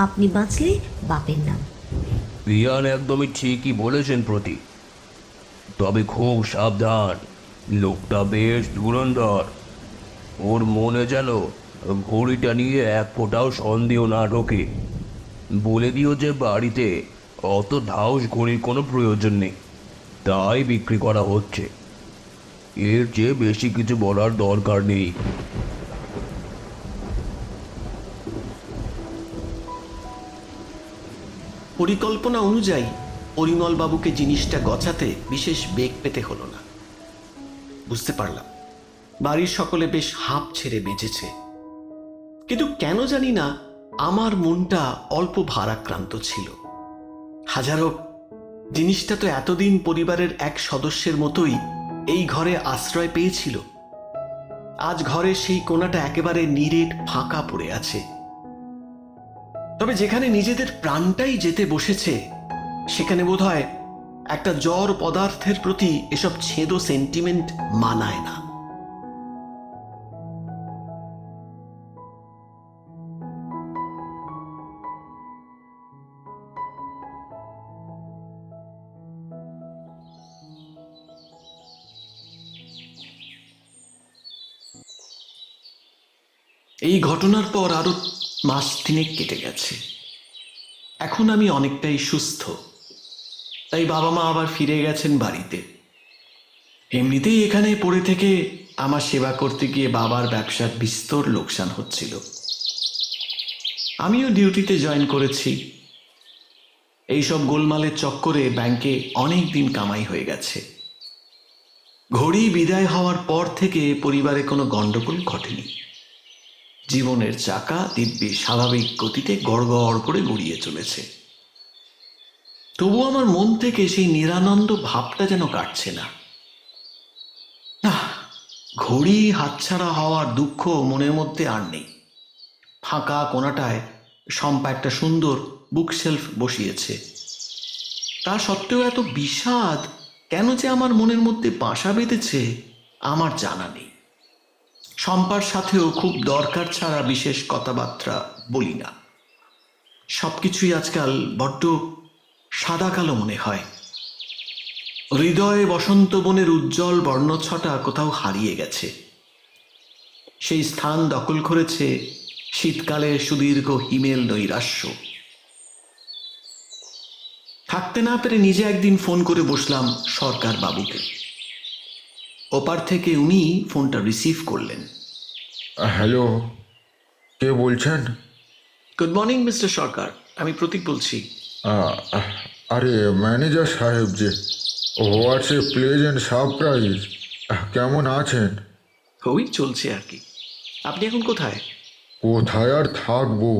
আপনি বাঁচলে বাপের নাম। বিয়ান একদমই ঠিকই বলেছেন প্রতি, তবে খুব সাবধান। লোকটা বেশ ধুরন্ধর। ওর মনে যেন ঘড়িটা নিয়ে এক ফোঁটাও সন্দেহ না ঢোকে। বলে দিও যে বাড়িতে অত ধাউস ঘড়ির কোনো প্রয়োজন নেই, তাই বিক্রি করা হচ্ছে। এর চেয়ে বেশি কিছু বলার দরকার নেই। পরিকল্পনা অনুযায়ী পরিমলবাবুকে জিনিসটা গছাতে বিশেষ বেগ পেতে হলো না। বুঝতে পারলাম বাড়ির সকলে বেশ হাঁপ ছেড়ে বেঁচেছে। কিন্তু কেন জানি না আমার মনটা অল্প ভারাক্রান্ত ছিল। হাজার হোক, জিনিসটা তো এতদিন পরিবারের এক সদস্যের মতোই এই ঘরে আশ্রয় পেয়েছিল। আজ ঘরের সেই কোণাটা একেবারে নিরেট ফাঁকা পড়ে আছে। তবে যেখানে নিজেদের প্রাণটাই যেতে বসেছে, সেখানে বোধহয় একটা জড় পদার্থের প্রতি এসব ছেদো সেন্টিমেন্ট মানায় না। এই ঘটনার পর আরো মাস 3 কেটে গেছে। এখন আমি অনেকটাই সুস্থ। তাই বাবা মা আবার ফিরে গেছেন বাড়িতে। এমনিতেই এখানে পড়ে থেকে আমার সেবা করতে গিয়ে বাবার ব্যবসার বিস্তর লোকসান হচ্ছিল। আমিও ডিউটিতে জয়েন করেছি। এইসব গোলমালের চক্করে ব্যাংকে অনেক দিন কামাই হয়ে গেছে। ঘড়ি বিদায় হওয়ার পর থেকে পরিবারে কোনো গণ্ডগোল ঘটেনি। জীবনের চাকা দিব্যি স্বাভাবিক গতিতে গড়গড় করে গড়িয়ে চলেছে। তবু আমার মন থেকে সেই নিরানন্দ ভাবটা যেন কাটছে না। ঘড়ি হাতছাড়া হওয়ার দুঃখ মনের মধ্যে আর নেই। ফাঁকা কোণাটায় শম্পা একটা সুন্দর বুকশেলফ বসিয়েছে। তা সত্ত্বেও এত বিষাদ কেন যে আমার মনের মধ্যে বাসা বেঁধেছে আমার জানা নেই। শম্পার সাথেও খুব দরকার ছাড়া বিশেষ কথাবার্তা বলি না। সব কিছুই আজকাল বড্ড সাদা কালো মনে হয়। হৃদয়ে বসন্ত বনের উজ্জ্বল বর্ণছটা কোথাও হারিয়ে গেছে। সেই স্থান দখল করেছে শীতকালের সুদীর্ঘ হিমেল নৈরাশ্য। থাকতে না পেরে নিজে একদিন ফোন করে বসলাম সরকার বাবুকে। ওপার থেকে উনি ফোনটা রিসিভ করলেন। হ্যালো, কে বলছেন? গুড মর্নিং মিস্টার সরকার, আমি প্রতীক বলছি। আরে ম্যানেজার সাহেব যে, হোয়াটস এ প্লেজেন্ট সারপ্রাইজ। কেমন আছেন? ওই চলছে আর কি। আপনি এখন কোথায়? কোথায় আর থাকবো,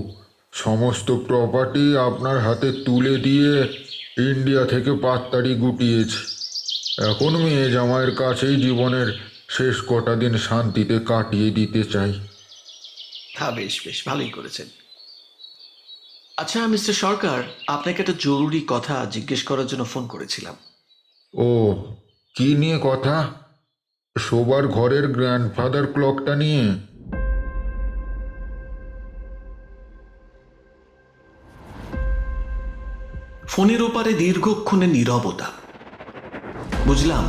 সমস্ত প্রপার্টি আপনার হাতে তুলে দিয়ে ইন্ডিয়া থেকে পাত্তারি গুটিয়েছি। এখন মেয়ে জামাইয়ের কাছেই জীবনের শেষ কটা দিন শান্তিতে কাটিয়ে দিতে চাই। হ্যাঁ, বেশ বেশ ভালোই করেছেন। আচ্ছা মিস্টার সরকার, আপনাকে একটা জরুরি কথা জিজ্ঞেস করার জন্য ফোন করেছিলাম। ও, কি নিয়ে কথা? শোবার ঘরের গ্র্যান্ডফাদার ক্লকটা নিয়ে? ফোনের ওপারে দীর্ঘক্ষণে নীরবতা। বুঝলাম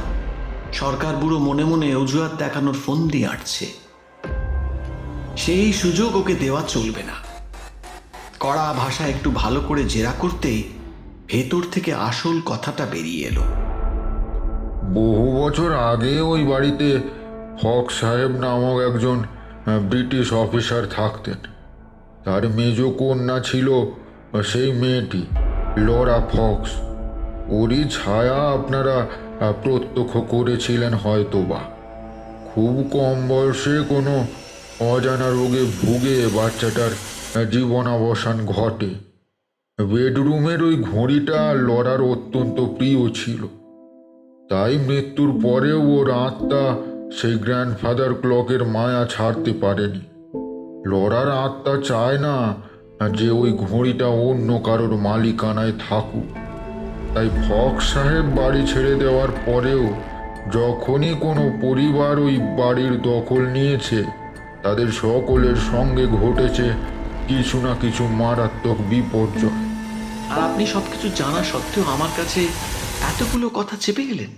সরকার বুড়ো মনে মনে অজুহাত দেখানোর ফোন দিয়ে আটছে। সেই সুযোগ ওকে দেওয়া চলবে না। কড়া ভাষা একটু ভালো করে জেরা করতেই ভেতর থেকে আসল কথাটা বেরিয়ে এলো। বহু বছর আগে ওই বাড়িতে ফক্স সাহেব নামক একজন ব্রিটিশ অফিসার থাকতেন। তার মেজ কন্যা ছিল সেই মেয়েটি, লরা ফক্স। ওরই ছায়া আপনারা প্রত্যক্ষ করেছিলেন হয়তোবা। খুব কম বয়সে কোনো অজানা রোগে ভুগে বাচ্চাটার জীবনাবসান ঘটে। বেডরুমের ওই ঘড়িটা লরার অত্যন্ত প্রিয় ছিল, তাই মৃত্যুর পরেও ওর আত্মা সেই গ্র্যান্ডফাদার ক্লকের মায়া ছাড়তে পারেনি। লরার আত্মা চায় না যে ওই ঘড়িটা অন্য কারোর মালিকানায় থাকুক। তাই ফক্স সাহেব বাড়ি ছেড়ে দেওয়ার পরেও যখনই কোনো পরিবার ওই বাড়ির দখল নিয়েছে, তাদের সকলের সঙ্গে ঘটেছে কিছু না কিছু মারাত্মক বিপর্যয়। আর আপনি সবকিছু জানা সত্ত্বেও আমার কাছে এতগুলো কথা চেপে গেলেন।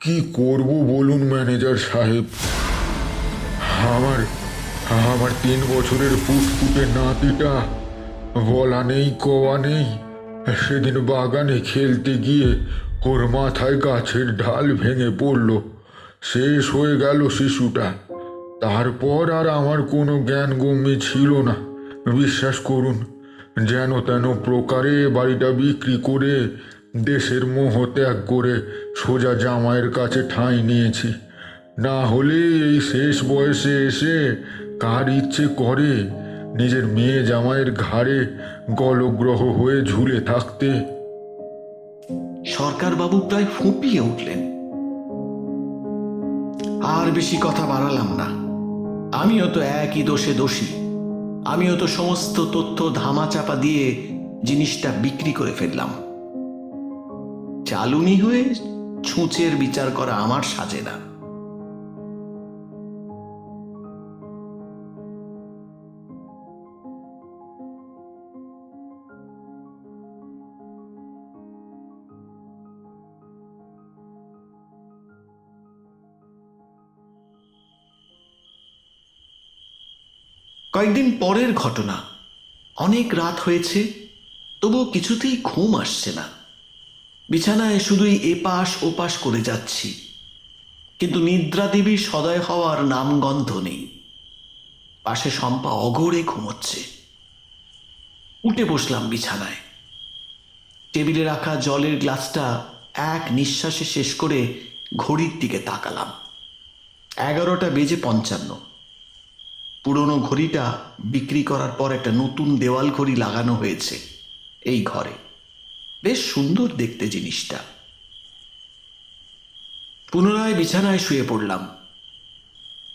কি করব বলুন ম্যানেজার সাহেব? আমার 3 বছরের ফুটফুটে নাতিটা বলা নেই কওয়া নেই সেদিন বাগানে খেলতে গিয়ে ওর মাথায় গাছের ঢাল ভেঙে পড়ল। শেষ হয়ে গেল শিশুটা। তারপর আর আমার কোনো জ্ঞান গম্যে ছিল না। বিশ্বাস করুন, যেন তেন প্রকারে বাড়িটা বিক্রি করে দেশের মোহ ত্যাগ করে সোজা জামাইয়ের কাছে ঠাঁই নিয়েছি। না হলে এই শেষ বয়সে এসে কার ইচ্ছে করে নিজের মেয়ে জামাইয়ের ঘাড়ে গলগ্রহ হয়ে ঝুলে থাকতে? সরকার বাবু প্রায় ফুঁপিয়ে উঠলেন। আর বেশি কথা বাড়ালাম না। আমিও তো একই দোষে দোষী। আমিও তো সমস্ত তথ্য ধামাচাপা দিয়ে জিনিসটা বিক্রি করে ফেললাম। চালুনি হয়ে ছুঁচের বিচার করা আমার সাজে না। কয়েকদিন পরের ঘটনা। অনেক রাত হয়েছে, তবুও কিছুতেই ঘুম আসছে না। বিছানায় শুধুই এপাশ ওপাশ করে যাচ্ছি, কিন্তু নিদ্রা দেবীর সদয় হওয়ার নামগন্ধ নেই। পাশে শম্পা অগরে ঘুমোচ্ছে। উঠে বসলাম বিছানায়। টেবিলে রাখা জলের গ্লাসটা এক নিঃশ্বাসে শেষ করে ঘড়ির দিকে তাকালাম। 11:55। পুরনো ঘড়িটা বিক্রি করার পর একটা নতুন দেওয়াল ঘড়ি লাগানো হয়েছে এই ঘরে। বেশ সুন্দর দেখতে জিনিসটা। পুনরায় বিছানায় শুয়ে পড়লাম।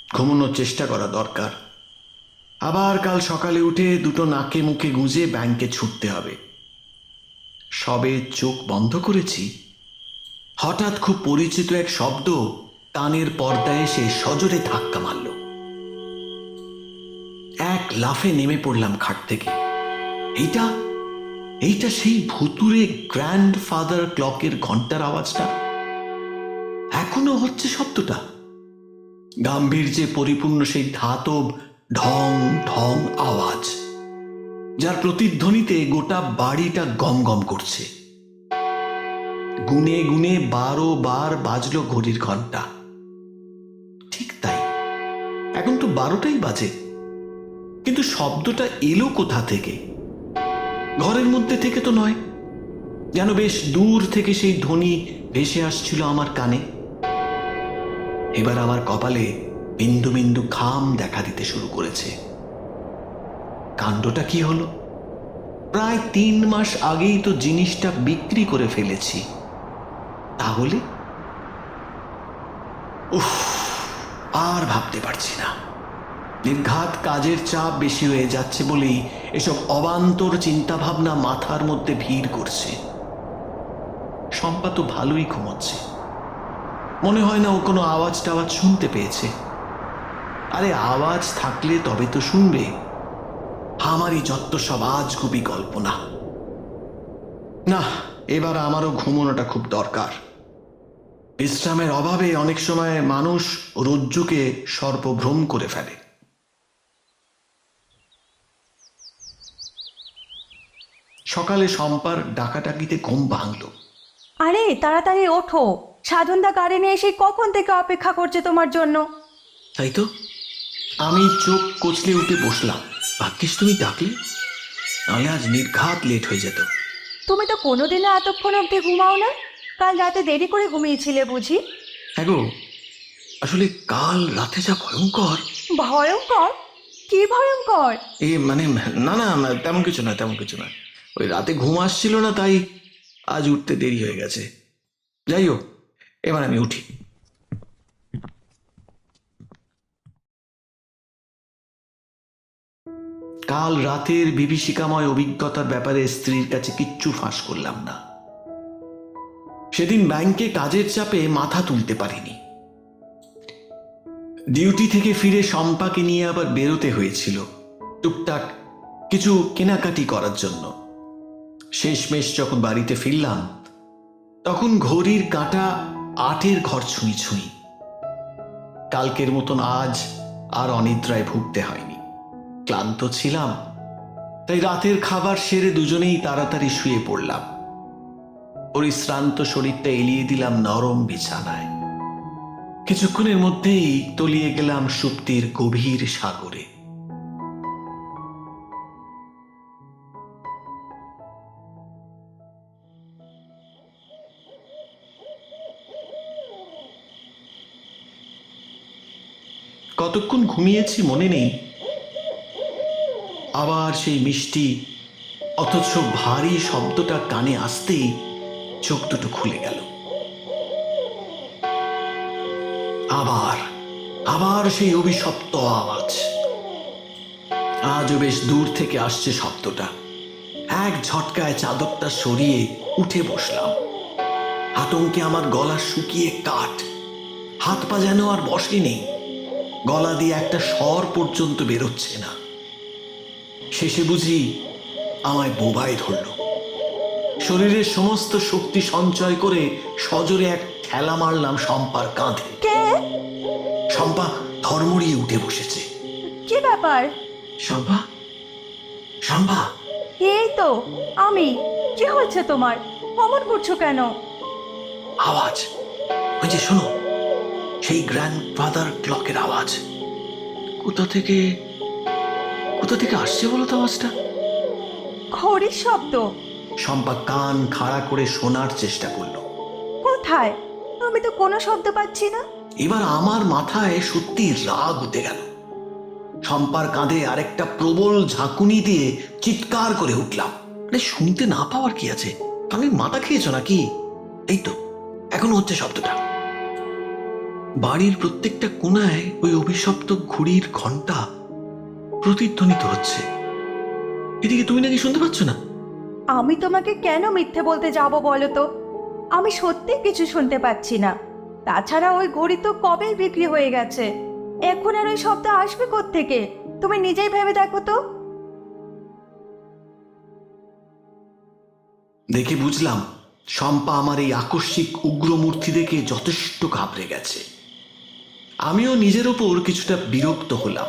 ঘুমানোর চেষ্টা করা দরকার। আবার কাল সকালে উঠে দুটো নাকে মুখে গুঁজে ব্যাংকে ছুটতে হবে। সবে চোখ বন্ধ করেছি, হঠাৎ খুব পরিচিত এক শব্দ কানের পর্দায় এসে সজোরে ধাক্কা মারল। এক লাফে নেমে পড়লাম খাট থেকে। এইটা সেই ভুতুরে গ্র্যান্ডফাদার ক্লকের ঘন্টার আওয়াজটা। এখনো হচ্ছে শব্দটা। গাম্ভীর্যে পরিপূর্ণ সেই ধাতব ঢং ঢং আওয়াজ, যার প্রতিধ্বনিতে গোটা বাড়িটা গম গম করছে। গুনে গুনে 12 বার বাজলো ঘড়ির ঘন্টা। ঠিক তাই, এখন তো 12টাই বাজে। কিন্তু শব্দটা এলো কোথা থেকে? ঘরের মধ্যে থেকে তো নয়, যেন বেশ দূর থেকে সেই ধ্বনি ভেসে আসছিল আমার কানে। এবার আমার কপালে বিন্দু বিন্দু ঘাম দেখা দিতে শুরু করেছে। কাণ্ডটা কি হলো? প্রায় 3 মাস আগেই তো জিনিসটা বিক্রি করে ফেলেছি। তাহলে উফ, আর ভাবতে পারছি না। নির্ঘাত কাজের চাপ বেশি হয়ে যাচ্ছে বলেই এসব অবান্তর চিন্তা ভাবনা মাথার মধ্যে ভিড় করছে। শম্পা তো ভালোই ঘুমোচ্ছে। মনে হয় না ও কোনো আওয়াজ টাওয়াজ শুনতে পেয়েছে। আরে আওয়াজ থাকলে তবে তো শুনবে। আমারই যত সব আজগুবি কল্পনা। না, এবার আমারও ঘুমানোটা খুব দরকার। বিশ্রামের অভাবে অনেক সময় মানুষ রজ্জুকে সর্পভ্রম করে ফেলে। সকালে শম্পার ডাকাডাকিতে ঘুম ভাঙল। আরে তাড়াতাড়ি ওঠো, সাধনদা গার্ডেনে এসে কখন থেকে অপেক্ষা করছে তোমার জন্য। তাই তো, আমি চোখ কচলে উঠে বসলাম। ভাগ্যিস তুমি ডাকলে, নাহলে আজ নির্ঘাত লেট হয়ে যেত। তুমি তো কোনোদিনও এতক্ষণ অবধি ঘুমাও না। কাল রাতে দেরি করে ঘুমিয়েছিলে বুঝি? হ্যাঁ গো, আসলে কাল রাতে যা ভয়ঙ্কর। ভয়ঙ্কর? কি ভয়ঙ্কর? মানে না না, তেমন কিছু না, তেমন কিছু না। ওই রাতে ঘুম আসছিল না, তাই আজ উঠতে দেরি হয়ে গেছে। যাই হোক, এবার আমি উঠি। কাল রাতের বিভীষিকাময় অভিজ্ঞতার ব্যাপারে স্ত্রীর কাছে কিচ্ছু ফাঁস করলাম না। সেদিন ব্যাংকে কাজের চাপে মাথা তুলতে পারিনি। ডিউটি থেকে ফিরে শম্পাকে নিয়ে আবার বেরোতে হয়েছিল টুকটাক কিছু কেনাকাটি করার জন্য। শেষমেশ যখন বাড়িতে ফিরলাম, তখন ঘড়ির কাঁটা 8-এর ঘর ছুঁই ছুঁই। কালকের মতন আজ আর অনিদ্রায় ভুগতে হয়নি। ক্লান্ত ছিলাম, তাই রাতের খাবার সেরে দুজনেই তাড়াতাড়ি শুয়ে পড়লাম। পরিশ্রান্ত শরীরটা এলিয়ে দিলাম নরম বিছানায়। কিছুক্ষণের মধ্যেই তলিয়ে গেলাম সুপ্তির গভীর সাগরে। কতক্ষণ ঘুমিয়েছি মনে নেই। আবার সেই মিষ্টি অথচ ভারী শব্দটা কানে আসতেই চোখ দুটো খুলে গেল। আবার সেই অভিশপ্ত আওয়াজ। আজও বেশ দূর থেকে আসছে শব্দটা। এক ঝটকায় চাদরটা সরিয়ে উঠে বসলাম। আতঙ্কে আমার গলা শুকিয়ে কাঠ, হাত পা যেন আর বসে নেই। গলা দিয়ে একটা স্বর পর্যন্ত বেরোচ্ছে না। শেষে বুঝি আমায় বোবায় ধরল। শরীরের সমস্ত শক্তি সঞ্চয় করে সজোরে এক ঠেলা মারলাম শম্পার কাঁধে। কে? শম্পা ধর্মড়িয়ে উঠে বসেছে। কি ব্যাপার? শম্পা, শম্পা, এই তো আমি। কি হচ্ছে তোমার? অমন করছো কেন? আওয়াজ, ওই যে শোনো, সেই গ্র্যান্ডফাদার ক্লকের আওয়াজ। কোথা থেকে আসছে বলো তো আওয়াজটা? ঘড়ির শব্দ। শম্পা কান খাড়া করে শোনার চেষ্টা করলো। কোথায়? আমি তো কোনো শব্দ পাচ্ছি না। এবার আমার মাথায় সত্যি রাগ উঠে গেল। শম্পার কাঁধে আরেকটা প্রবল ঝাঁকুনি দিয়ে চিৎকার করে উঠলাম, আরে শুনতে না পাওয়ার কি আছে? আমি মাথা খেয়েছো নাকি? এই তো এখনো হচ্ছে শব্দটা। বাড়ির প্রত্যেকটা কোণায় ওই অভিশপ্ত ঘড়ির ঘন্টা প্রতিধ্বনিত হচ্ছে। এদিকে তুমি নাকি শুনতে পাচ্ছ না? আমি তোমাকে কেন মিথ্যে বলতে যাব বলো তো? আমি সত্যি কিছু শুনতে পাচ্ছি না। তাছাড়া ওই ঘড়ি তো কবেই বিক্রি হয়ে গেছে। এখন আর ওই শব্দ আসবে কোত্থেকে? তুমি নিজেই ভেবে দেখো তো। দেখে বুঝলাম শম্পা আমার এই আকস্মিক উগ্রমূর্তি দেখে যথেষ্ট ঘাবড়ে গেছে। আমিও নিজের ওপর কিছুটা বিরক্ত হলাম।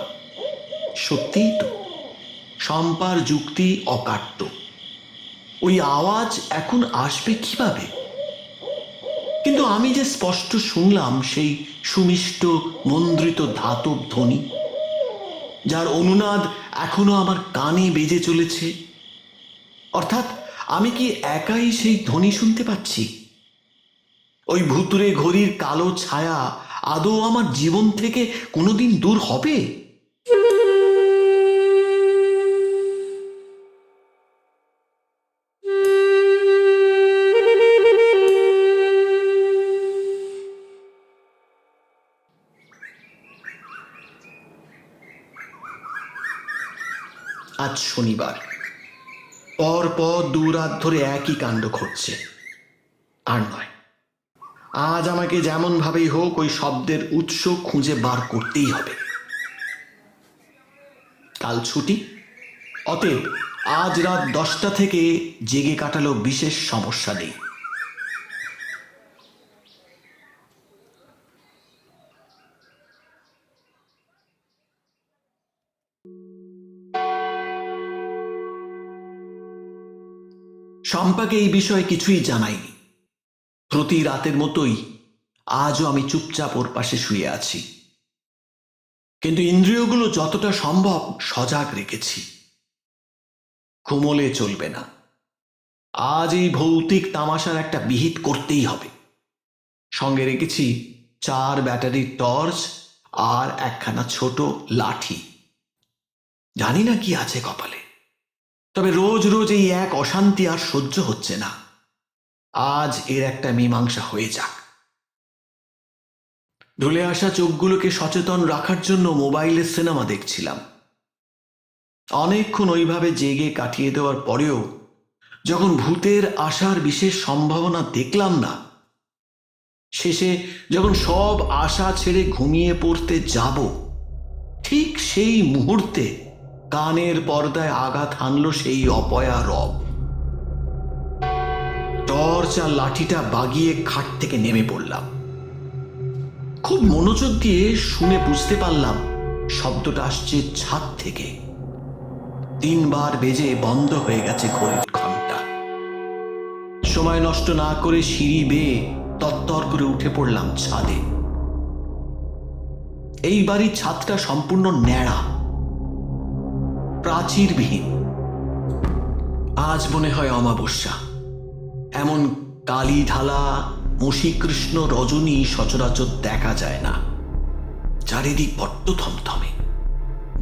সত্যিই তো, শম্পার যুক্তি অকাট্য। ওই আওয়াজ এখন আসবে কিভাবে? কিন্তু আমি যে স্পষ্ট শুনলাম সেই সুমিষ্ট মন্দ্রিত ধাতব ধ্বনি, যার অনুনাদ এখনো আমার কানে বেজে চলেছে। অর্থাৎ আমি কি একাই সেই ধ্বনি শুনতে পাচ্ছি? ওই ভুতুরে ঘড়ির কালো ছায়া আদৌ আমার জীবন থেকে কোনোদিন দূর হবে? আজ শনিবার, পর 2 রাত ধরে একই কাণ্ড ঘটছে। আর নয়, আজ আমাকে যেমন ভাবেই হোক ওই শব্দের উৎস খুঁজে বার করতেই হবে। কাল ছুটি, অতএব আজ রাত 10টা থেকে জেগে কাটালো বিশেষ সমস্যা নেই। শম্পাকে এই বিষয়ে কিছুই জানাইনি। প্রতি রাতের মতোই আজও আমি চুপচাপ ওর পাশে শুয়ে আছি, কিন্তু ইন্দ্রিয়গুলো যতটা সম্ভব সজাগ রেখেছি। ঘুমোলে চলবে না, আজ এই ভৌতিক তামাশার একটা বিহিত করতেই হবে। সঙ্গে রেখেছি 4 ব্যাটারির টর্চ আর একখানা ছোট লাঠি। জানি না কি আছে কপালে, তবে রোজ রোজ এই এক অশান্তি আর সহ্য হচ্ছে না। আজ এর একটা মীমাংসা হয়ে যাক। ঢুলে আসা চোখগুলোকে সচেতন রাখার জন্য মোবাইলে সিনেমা দেখছিলাম। অনেকক্ষণ ওইভাবে জেগে কাটিয়ে দেওয়ার পরেও যখন ভূতের আসার বিশেষ সম্ভাবনা দেখলাম না, শেষে যখন সব আশা ছেড়ে ঘুমিয়ে পড়তে যাব, ঠিক সেই মুহূর্তে কানের পর্দায় আঘাত হানল সেই অপয়া রব। টর্চ আর লাঠিটা বাগিয়ে খাট থেকে নেমে পড়লাম। খুব মনোযোগ দিয়ে শুনে বুঝতে পারলাম শব্দটা আসছে ছাদ থেকে। 3 বার বেজে বন্ধ হয়ে গেছে ঘড়ির ঘন্টা। সময় নষ্ট না করে সিঁড়ি বেয়ে তত্তর করে উঠে পড়লাম ছাদে। এই বাড়ির ছাদটা সম্পূর্ণ ন্যাড়া, প্রাচীরবিহীন। আজ মনে হয় অমাবস্যা। এমন কালি ঢালা মসীকৃষ্ণ রজনী সচরাচর দেখা যায় না। চারিদিক বড্ড থমথমে,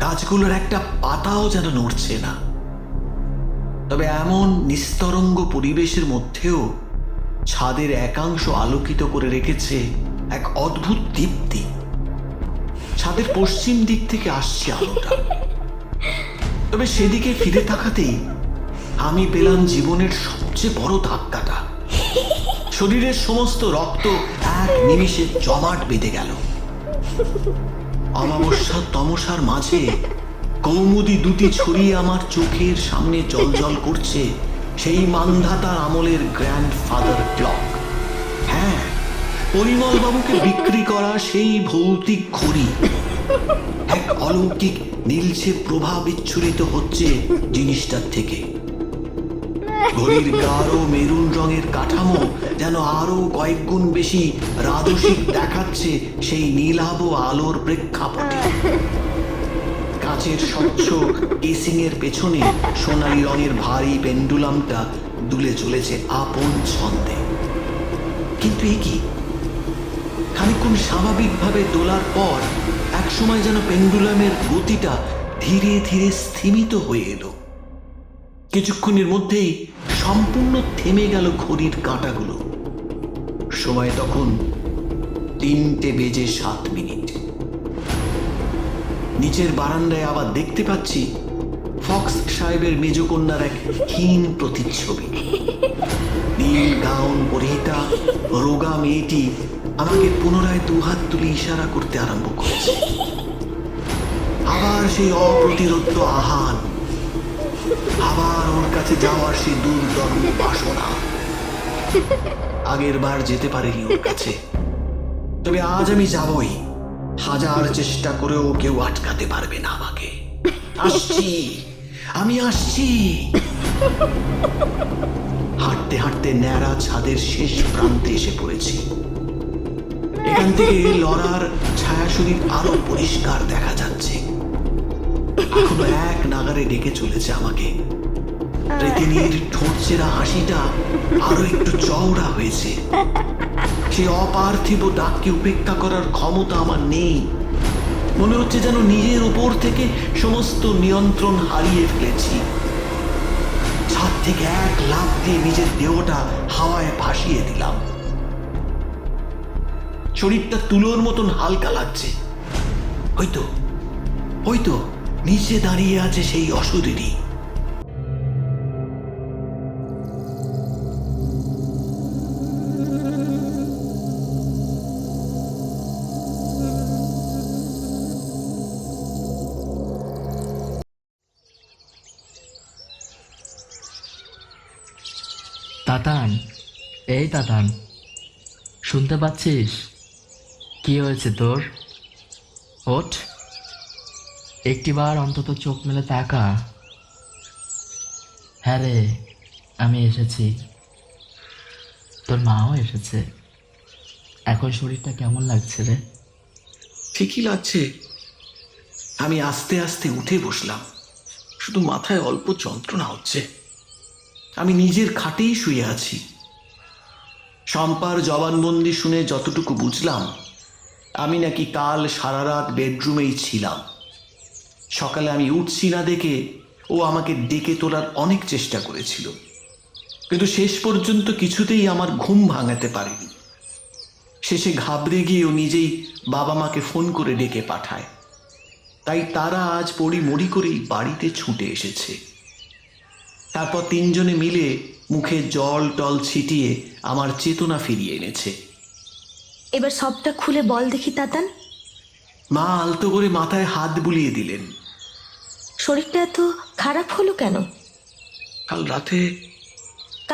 গাছগুলোর একটা পাতাও যেন নড়ছে না। তবে এমন নিস্তরঙ্গ পরিবেশের মধ্যেও ছাদের একাংশ আলোকিত করে রেখেছে এক অদ্ভুত দীপ্তি। ছাদের পশ্চিম দিক থেকে আসছে আলোটা। তবে সেদিকে ফিরে তাকাতেই আমি পেলাম জীবনের সবচেয়ে বড় ধাক্কাটা। শরীরের সমস্ত রক্ত এক নিমিষে জমাট বেঁধে গেল। অমাবস্যার তমসার মাঝে কৌমুদি দুটি ছড়িয়ে আমার চোখের সামনে জ্বলজ্বল করছে সেই মান্ধাতার আমলের গ্র্যান্ডফাদার ক্লক। হ্যাঁ, পরিমল বাবুকে বিক্রি করা সেই ভৌতিক ঘড়ি। এক অলৌকিক নীলচে প্রভা বিচ্ছুরিত হচ্ছে জিনিসটার থেকে। ঘড়ির গাঢ় মেরুন রঙের কাঠামো যেন আরো কয়েক গুণ বেশি রাজসিক দেখাচ্ছে সেই নীলাভ আলোর প্রেক্ষাপটে। কাঁচের স্বচ্ছ কেসিং এর পেছনে সোনালী রঙের ভারী পেন্ডুলামটা দুলে চলেছে আপন ছন্দে। কিন্তু এ কি? খানিকক্ষণ স্বাভাবিকভাবে দোলার পর একসময় যেন পেন্ডুলামের গতিটা ধীরে ধীরে স্থিমিত হয়ে এলো। কিছুক্ষণের মধ্যেই সম্পূর্ণ থেমে গেল ঘড়ির কাঁটাগুলো। সময় তখন 3:07। নিচের বারান্দায় আবার দেখতে পাচ্ছি ফক্স সাহেবের মেজকন্যার এক ক্ষীণ প্রতিচ্ছবি। নীল গাউন পরিহিতা রোগা মেয়েটি আমাকে পুনরায় দুহাত তুলে ইশারা করতে আরম্ভ করেছে। আবার সেই অপ্রতিরোধ্য আহ্বান, আবার ওর কাছে যাওয়ার সেই দুর্দম বাসনা। আগের বার যেতে পারিনি ওর কাছে, তবে আজ আমি যাবই। হাজার চেষ্টা করেও কেউ আটকাতে পারবে না আমাকে। আসছি, আমি আসছি। হাঁটতে হাঁটতে ন্যাড়া ছাদের শেষ প্রান্তে এসে পড়েছি। এখান থেকে লরার ছায়াশরীর আরো পরিষ্কার দেখা যাচ্ছে। এখনো এক নাগারে ডেকে চলেছে আমাকে। রেতিনির ঠোঁট চেরা হাসিটা আরো একটু চওড়া হয়েছে। সে অপার্থিব ডাককে উপেক্ষা করার ক্ষমতা আমার নেই। মনে হচ্ছে যেন নিজের উপর থেকে সমস্ত নিয়ন্ত্রণ হারিয়ে ফেলেছি। ছাদ থেকে এক লাফ দিয়ে নিজের দেহটা হাওয়ায় ভাসিয়ে দিলাম। শরীরটা তুলোর মতন হালকা লাগছে। হয়তো নিচে দাঁড়িয়ে আছে সেই অশরীরী। তাতান, এই তাতান, শুনতে পাচ্ছিস? কি হয়েছে তোর? ওঠ, একটিবার অন্তত চোখ মেলে তাকা। হ্যাঁ রে, আমি এসেছি, তোর মাও এসেছে। এখন শরীরটা কেমন লাগছে রে? ঠিকই লাগছে। আমি আস্তে আস্তে উঠে বসলাম। শুধু মাথায় অল্প যন্ত্রণা হচ্ছে। আমি নিজের খাটেই শুয়ে আছি। শম্পার জবানবন্দি শুনে যতটুকু বুঝলাম, আমি নাকি কাল সারা রাত বেডরুমেই ছিলাম। সকালে আমি উঠছি না দেখে ও আমাকে ডেকে তোলার অনেক চেষ্টা করেছিল, কিন্তু শেষ পর্যন্ত কিছুতেই আমার ঘুম ভাঙাতে পারেনি। শেষে ঘাবড়ে গিয়ে ও নিজেই বাবা মাকে ফোন করে ডেকে পাঠায়। তাই তারা আজ পড়ি করেই বাড়িতে ছুটে এসেছে। তারপর তিনজনে মিলে মুখে জল টল ছিটিয়ে আমার চেতনা ফিরিয়ে এনেছে। এবার সবটা খুলে বল দেখি তাতান। মা আলতো করে মাথায় হাত বুলিয়ে দিলেন। শরীরটা এত খারাপ হলো কেন? কাল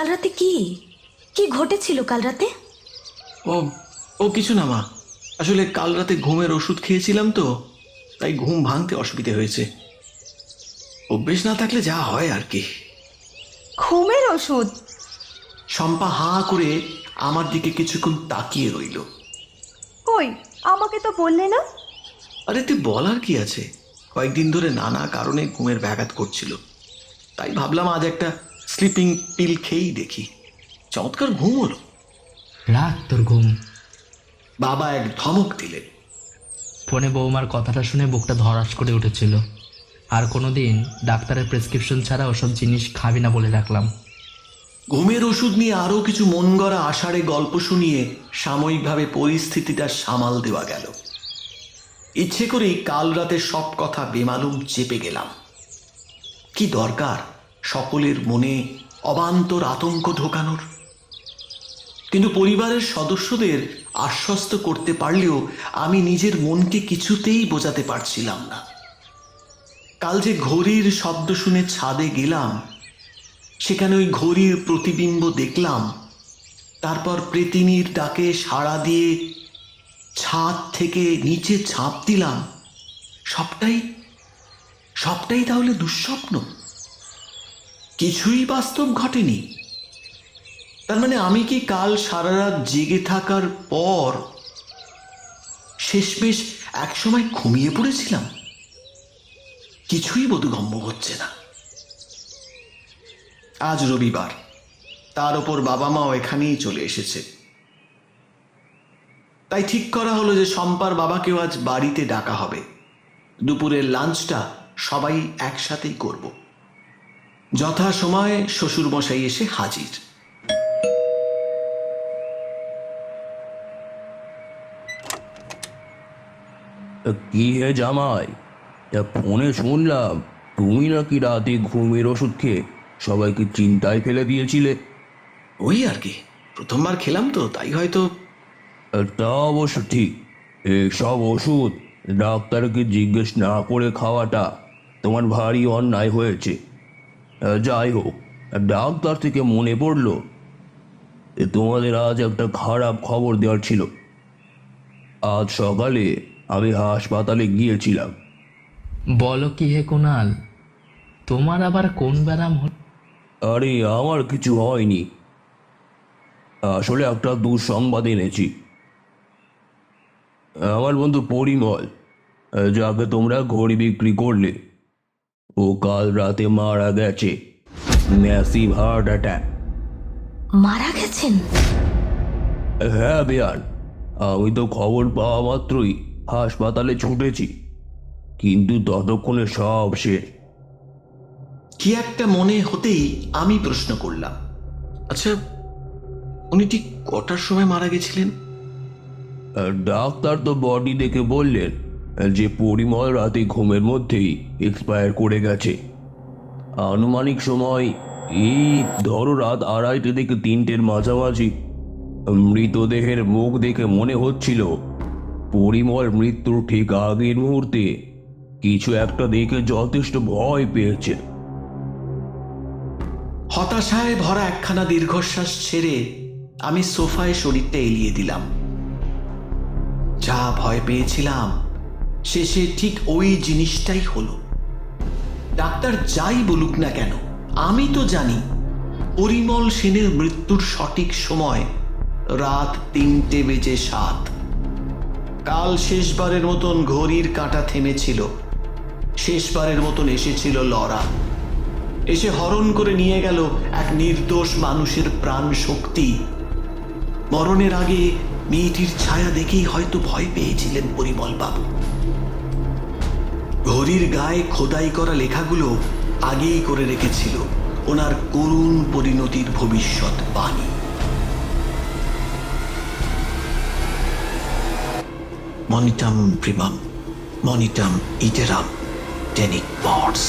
রাতে কি কি ঘটেছিল কাল রাতে? ও কিছু না মা, আসলে কাল রাতে ঘুমের ওষুধ খেয়েছিলাম তো, তাই ঘুম ভাঙতে অসুবিধে হয়েছে। অভ্যেস না থাকলে যা হয় আর কি। ঘুমের ওষুধ? শম্পা হাঁ করে আমার দিকে কিছুক্ষণ তাকিয়ে রইল। কই, আমাকে তো বললে না। আরে তুই বলার কি আছে, কয়েকদিন ধরে নানা কারণে ঘুমের ব্যাঘাত করছিল, তাই ভাবলাম আজ একটা স্লিপিং পিল খেয়েই দেখি। চমৎকার ঘুম হলো। রাখ তোর ঘুম। বাবা এক ধমক দিলেন। ফোনে বৌমার কথাটা শুনে বুকটা ধড়াস করে উঠেছিল। আর কোনোদিন ডাক্তারের প্রেসক্রিপশন ছাড়া ওসব জিনিস খাবি না বলে রাখলাম। ঘুমের ওষুধ নিয়ে আরও কিছু মন গড়া আষাঢ়ে গল্প শুনিয়ে সাময়িকভাবে পরিস্থিতিটা সামাল দেওয়া গেল। ইচ্ছে করেই কাল রাতে সব কথা বেমালুম চেপে গেলাম। কি দরকার সকলের মনে অবান্তর আতঙ্ক ঢোকানোর? কিন্তু পরিবারের সদস্যদের আশ্বস্ত করতে পারলেও আমি নিজের মনকে কিছুতেই বোঝাতে পারছিলাম না। কাল যে ঘড়ির শব্দ শুনে ছাদে গেলাম, সেখানে ওই ঘড়ির প্রতিবিম্ব দেখলাম। তারপর প্রেতিনীর ডাকে সাড়া দিয়ে ছাদ থেকে নিচে ঝাঁপ দিলাম। সবটাই তাহলে দুঃস্বপ্ন। কিছুই বাস্তব ঘটেনি? তার মানে আমি কি কাল সারা রাত জেগে থাকার পর শেষমেশ একসময় ঘুমিয়ে পড়েছিলাম? কিছুই বোধগম্য হচ্ছে না। আজ রবিবার, তার ওপর বাবা মাও এখানেই চলে এসেছে। তাই ঠিক করা হলো যে শম্পার বাবাকেও আজ বাড়িতে ডাকা হবে। দুপুরের লাঞ্চটা সবাই একসাথেই করব। যথাসময়ে শ্বশুরমশাই এসে হাজির। কি হে জামাই, ফোনে শুনলাম তুমি নাকি রাতে ঘুমের ওষুধ খেয়ে সবাইকে চিন্তায় ফেলে দিয়েছিলে। ওই আর কি, প্রথমবার খেলাম তো, তাই হয়তো। তা অবশ্য ঠিক, এসব ওষুধ ডাক্তারকে জিজ্ঞেস না করে খাওয়াটা তোমার ভারী অন্যায় হয়েছে। যাই হোক, ডাক্তার থেকে মনে পড়লো তোমাদের আজ একটা খারাপ খবর দেওয়ার ছিল। আজ সকালে আমি হাসপাতালে গিয়েছিলাম। বলো কি হে কুনাল, তোমার আবার কোন ব্যারাম হল? আরে আমার কিছু হয়নি, আসলে একটা দুঃসংবাদ এনেছি। আমার বন্ধু পরিমল, যাকে তোমরা ঘড়ি বিক্রি করলে, ও কাল রাতে মারা গেছে। Massive heart attack. মারা গেছেন? হ্যাঁ বেয়ান, আমি তো খবর পাওয়া মাত্রই হাসপাতালে ছুটেছি, কিন্তু ততক্ষণে সব শেষ। কি একটা মনে হতেই আমি প্রশ্ন করলাম, আচ্ছা উনি ঠিক কটার সময় মারা গেছিলেন? ডাক্তার তো বডি দেখে বললেন যে পরিমল রাতে ঘুমের মধ্যেই এক্সপায়ার করে গেছে। আনুমানিক সময় এই ধরো রাত 2:30 থেকে 3টের মাঝামাঝি। মৃতদেহের মুখ দেখে মনে হচ্ছিল পরিমল মৃত্যুর ঠিক আগের মুহূর্তে কিছু একটা দেখে যথেষ্ট ভয় পেয়েছে। হতাশায় ভরা একখানা দীর্ঘশ্বাস ছেড়ে আমি সোফায় শরীরটা এলিয়ে দিলাম। যা ভয় পেয়েছিলাম শেষে ঠিক ওই জিনিসটাই হলো। ডাক্তার যাই বলুক না কেন, আমি তো জানি পরিমল সেনের মৃত্যুর সঠিক সময় রাত 3:07। কাল শেষবারের মতন ঘড়ির কাঁটা থেমেছিল, শেষবারের মতন এসেছিল লরা, এসে হরণ করে নিয়ে গেল এক নির্দোষ মানুষের প্রাণ শক্তি। মরণের আগে মেয়েটির ছায়া দেখেই হয়তো ভয় পেয়েছিলেন পরিমল বাবু। ঘড়ির গায়ে খোদাই করা লেখাগুলো আগেই করে রেখেছিল ওনার করুণ পরিণতির ভবিষ্যৎ বাণী। মনিটাম প্রিমাম, মনিটাম ইটেরাম, টেনিক বর্ডস।